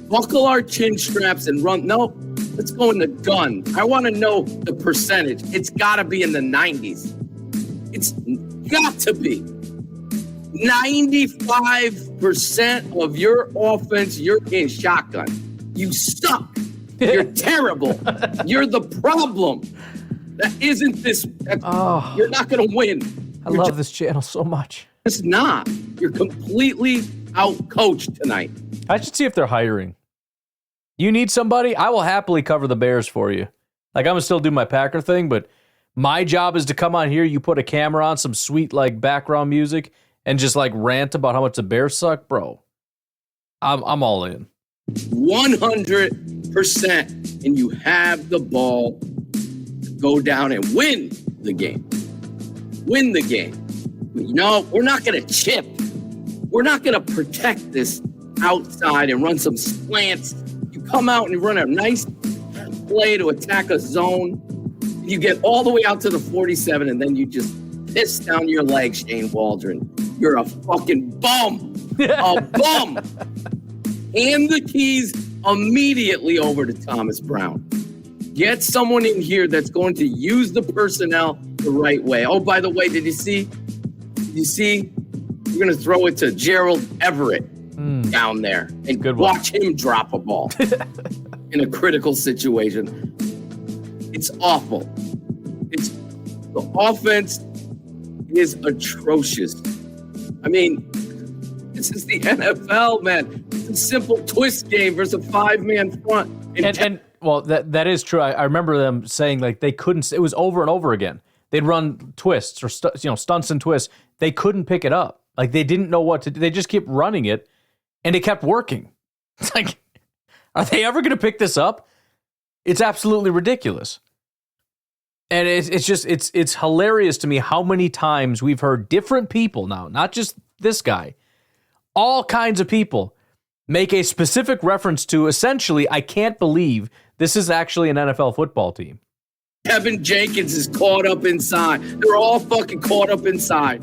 S20: buckle our chin straps and run. No, let's go in the gun. I want to know the percentage. It's got to be in the 90s. It's got to be. 95% of your offense, you're in shotgun. You suck. You're terrible. You're the problem. That isn't this. You're not going to win.
S1: I love this channel so much.
S20: It's not. You're completely out-coached tonight.
S1: I should see if they're hiring. You need somebody? I will happily cover the Bears for you. Like, I'm going to still do my Packer thing, but my job is to come on here, you put a camera on, some sweet, like, background music, and just, like, rant about how much the Bears suck. Bro, I'm all in.
S20: 100%. And you have the ball to go down and win the game. Win the game. You know, we're not going to chip. We're not going to protect this outside and run some slants. You come out and you run a nice play to attack a zone. You get all the way out to the 47, and then you just piss down your leg, Shane Waldron. You're a fucking bum. A bum. Hand the keys immeditely over to Thomas Brown. Get someone in here that's going to use the personnel the right way. Oh, by the way, did you see? We're going to throw it to Gerald Everett down there and watch him drop a ball in a critical situation. It's awful. The offense is atrocious. I mean, This is the NFL, man. It's a simple twist game versus a 5-man front.
S1: And well, that is true. I remember them saying like they couldn't. It was over and over again. They'd run twists or stunts and twists. They couldn't pick it up. Like they didn't know what to do. They just kept running it, and it kept working. It's like, are they ever going to pick this up? It's absolutely ridiculous. And it's hilarious to me how many times we've heard different people now, not just this guy, all kinds of people make a specific reference to essentially, I can't believe this is actually an NFL football team.
S20: Kevin Jenkins is caught up inside. They're all fucking caught up inside.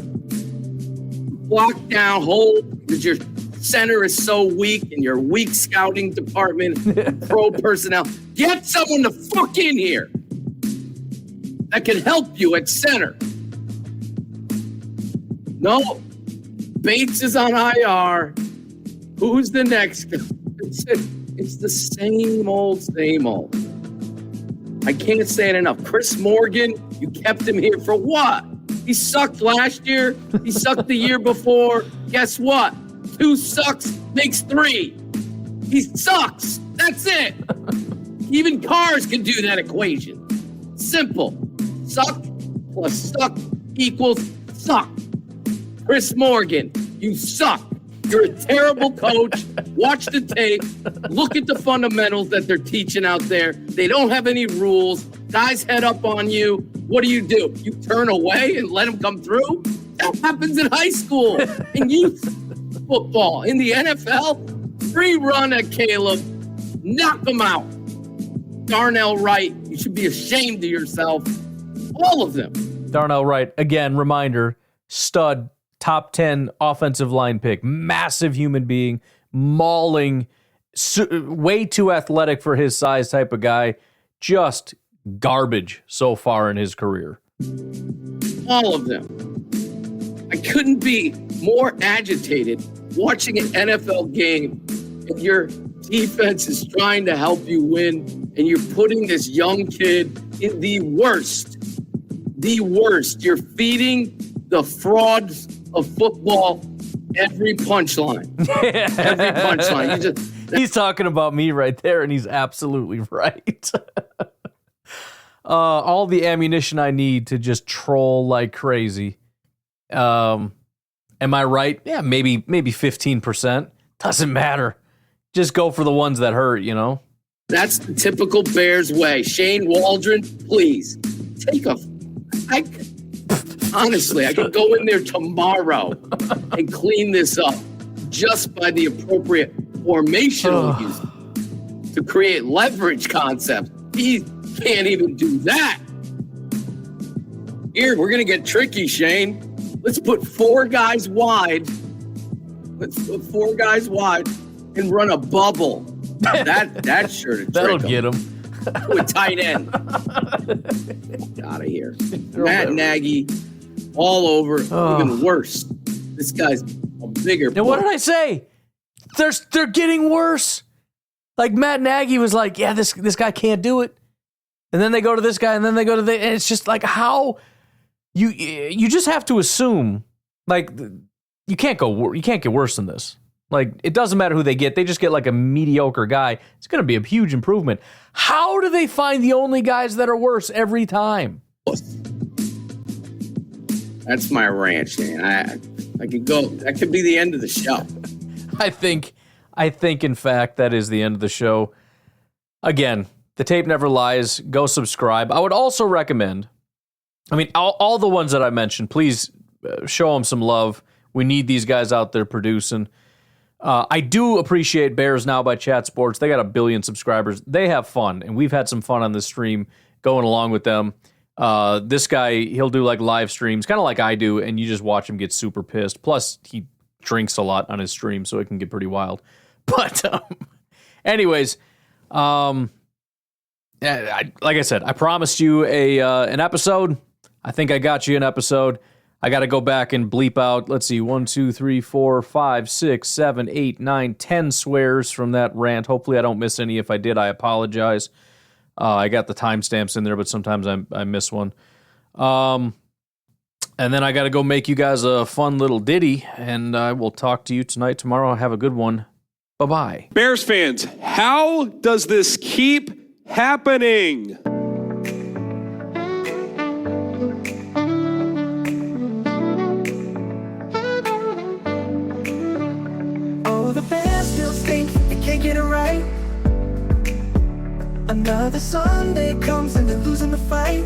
S20: Block down, hold, because your center is so weak and your weak scouting department, pro personnel. Get someone to fuck in here that can help you at center. No, Bates is on IR. Who's the next guy? It's the same old. I can't say it enough. Chris Morgan, you kept him here for what? He sucked last year. He sucked the year before. Guess what? 2 sucks makes 3. He sucks. That's it. Even cars can do that equation. Simple. Suck plus suck equals suck. Chris Morgan, you suck. You're a terrible coach. Watch the tape. Look at the fundamentals that they're teaching out there. They don't have any rules. Guys head up on you. What do? You turn away and let them come through? That happens in high school, in youth football. In the NFL, free run at Caleb. Knock them out. Darnell Wright, you should be ashamed of yourself. All of them.
S1: Darnell Wright, again, reminder, stud, top 10 offensive line pick, massive human being, mauling, way too athletic for his size type of guy, just garbage so far in his career.
S20: All of them. I couldn't be more agitated watching an NFL game if your defense is trying to help you win and you're putting this young kid in the worst. You're feeding the frauds of football every punchline. Every punchline.
S1: He's talking about me right there, and he's absolutely right. All the ammunition I need to just troll like crazy. Am I right? Yeah, maybe 15%. Doesn't matter. Just go for the ones that hurt, you know?
S20: That's the typical Bears way. Shane Waldron, please, honestly, I could go in there tomorrow and clean this up just by the appropriate formational use to create leverage concepts. He can't even do that. Here, we're going to get tricky, Shane. Let's put 4 guys wide. And run a bubble. That's sure to trick
S1: That'll get him.
S20: To a tight end. Get out of here. Matt Nagy, all over. Even worse. This guy's a bigger.
S1: And what did I say? They're getting worse. Like Matt Nagy was like, yeah, this guy can't do it. And then they go to this guy, and then they go to and it's just like how you just have to assume like you can't get worse than this. Like, it doesn't matter who they get. They just get like a mediocre guy. It's going to be a huge improvement. How do they find the only guys that are worse every time?
S20: That's my rant, man. I could go. That could be the end of the show.
S1: I think, in fact, that is the end of the show. Again, the tape never lies. Go subscribe. I would also recommend, all the ones that I mentioned, please show them some love. We need these guys out there producing. I do appreciate Bears Now by Chat Sports. They got 1 billion subscribers. They have fun, and we've had some fun on this stream going along with them. This guy, he'll do like live streams, kind of like I do, and you just watch him get super pissed. Plus, he drinks a lot on his stream, so it can get pretty wild. But anyways, like I said, I promised you an episode. I think I got you an episode. I got to go back and bleep out, let's see, 1, 2, 3, 4, 5, 6, 7, 8, 9, 10 swears from that rant. Hopefully I don't miss any. If I did, I apologize. I got the timestamps in there, but sometimes I miss one. And then I got to go make you guys a fun little ditty, and I will talk to you tonight, tomorrow. Have a good one. Bye-bye.
S21: Bears fans, how does this keep happening?
S22: Oh, the Bears still stink, they can't get it right. Another Sunday comes and they're losing the fight.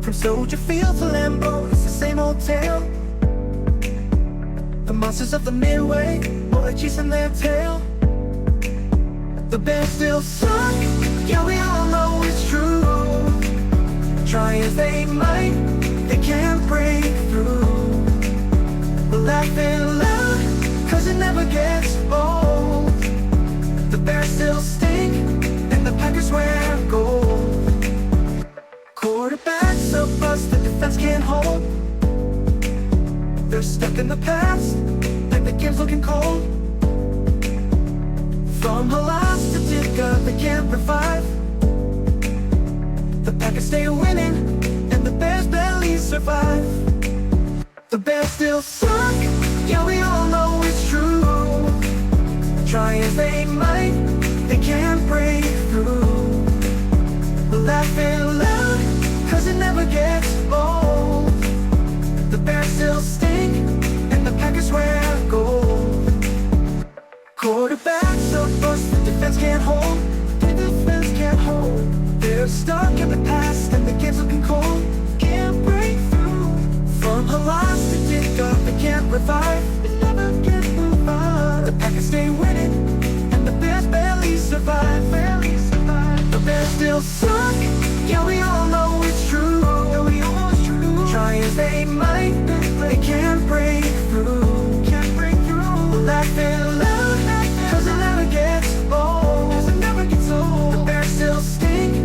S22: From Soldier Field to Lambeau, it's the same old tale. The monsters of the Midway, boy, chasing their tail. The Bears still suck, yeah, we all know it's true. Try as they might, they can't break through. Laughing loud, cause it never gets old. The Bears still stink, and the Packers wear gold. Quarterbacks are bust, the defense can't hold. They're stuck in the past, like the game's looking cold. From Halas to Ditka, they can't revive. The Packers stay winning, and the Bears barely survive. The Bears still suck, yeah, we all know it's true. Try as they might, they can't break through. Laughing loud, cause it never gets old. The Bears still stink, and the Packers wear gold. Quarterbacks are bust, the defense can't hold. The defense can't hold. They're stuck in the past, and the game's looking cold. Can't break through. From Halas to Ditka, they can't revive. They never get revived. The Packers stay winning, and the Bears barely survive. Barely survive. The Bears still suck, yeah, we all know it's true. Yeah, we all know it's true. Try as they might, they can't break through. Can't break through. Laughing loud, cause it never gets old. Cause it never gets old. The Bears still stink,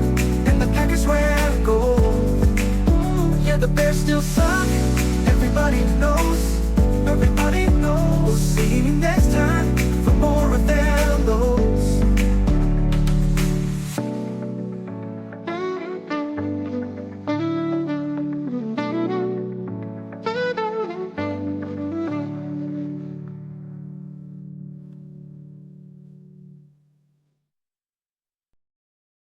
S22: and the Packers wear gold. Yeah, the Bears still suck, everybody knows. Everybody knows. See you next time for more of their lows.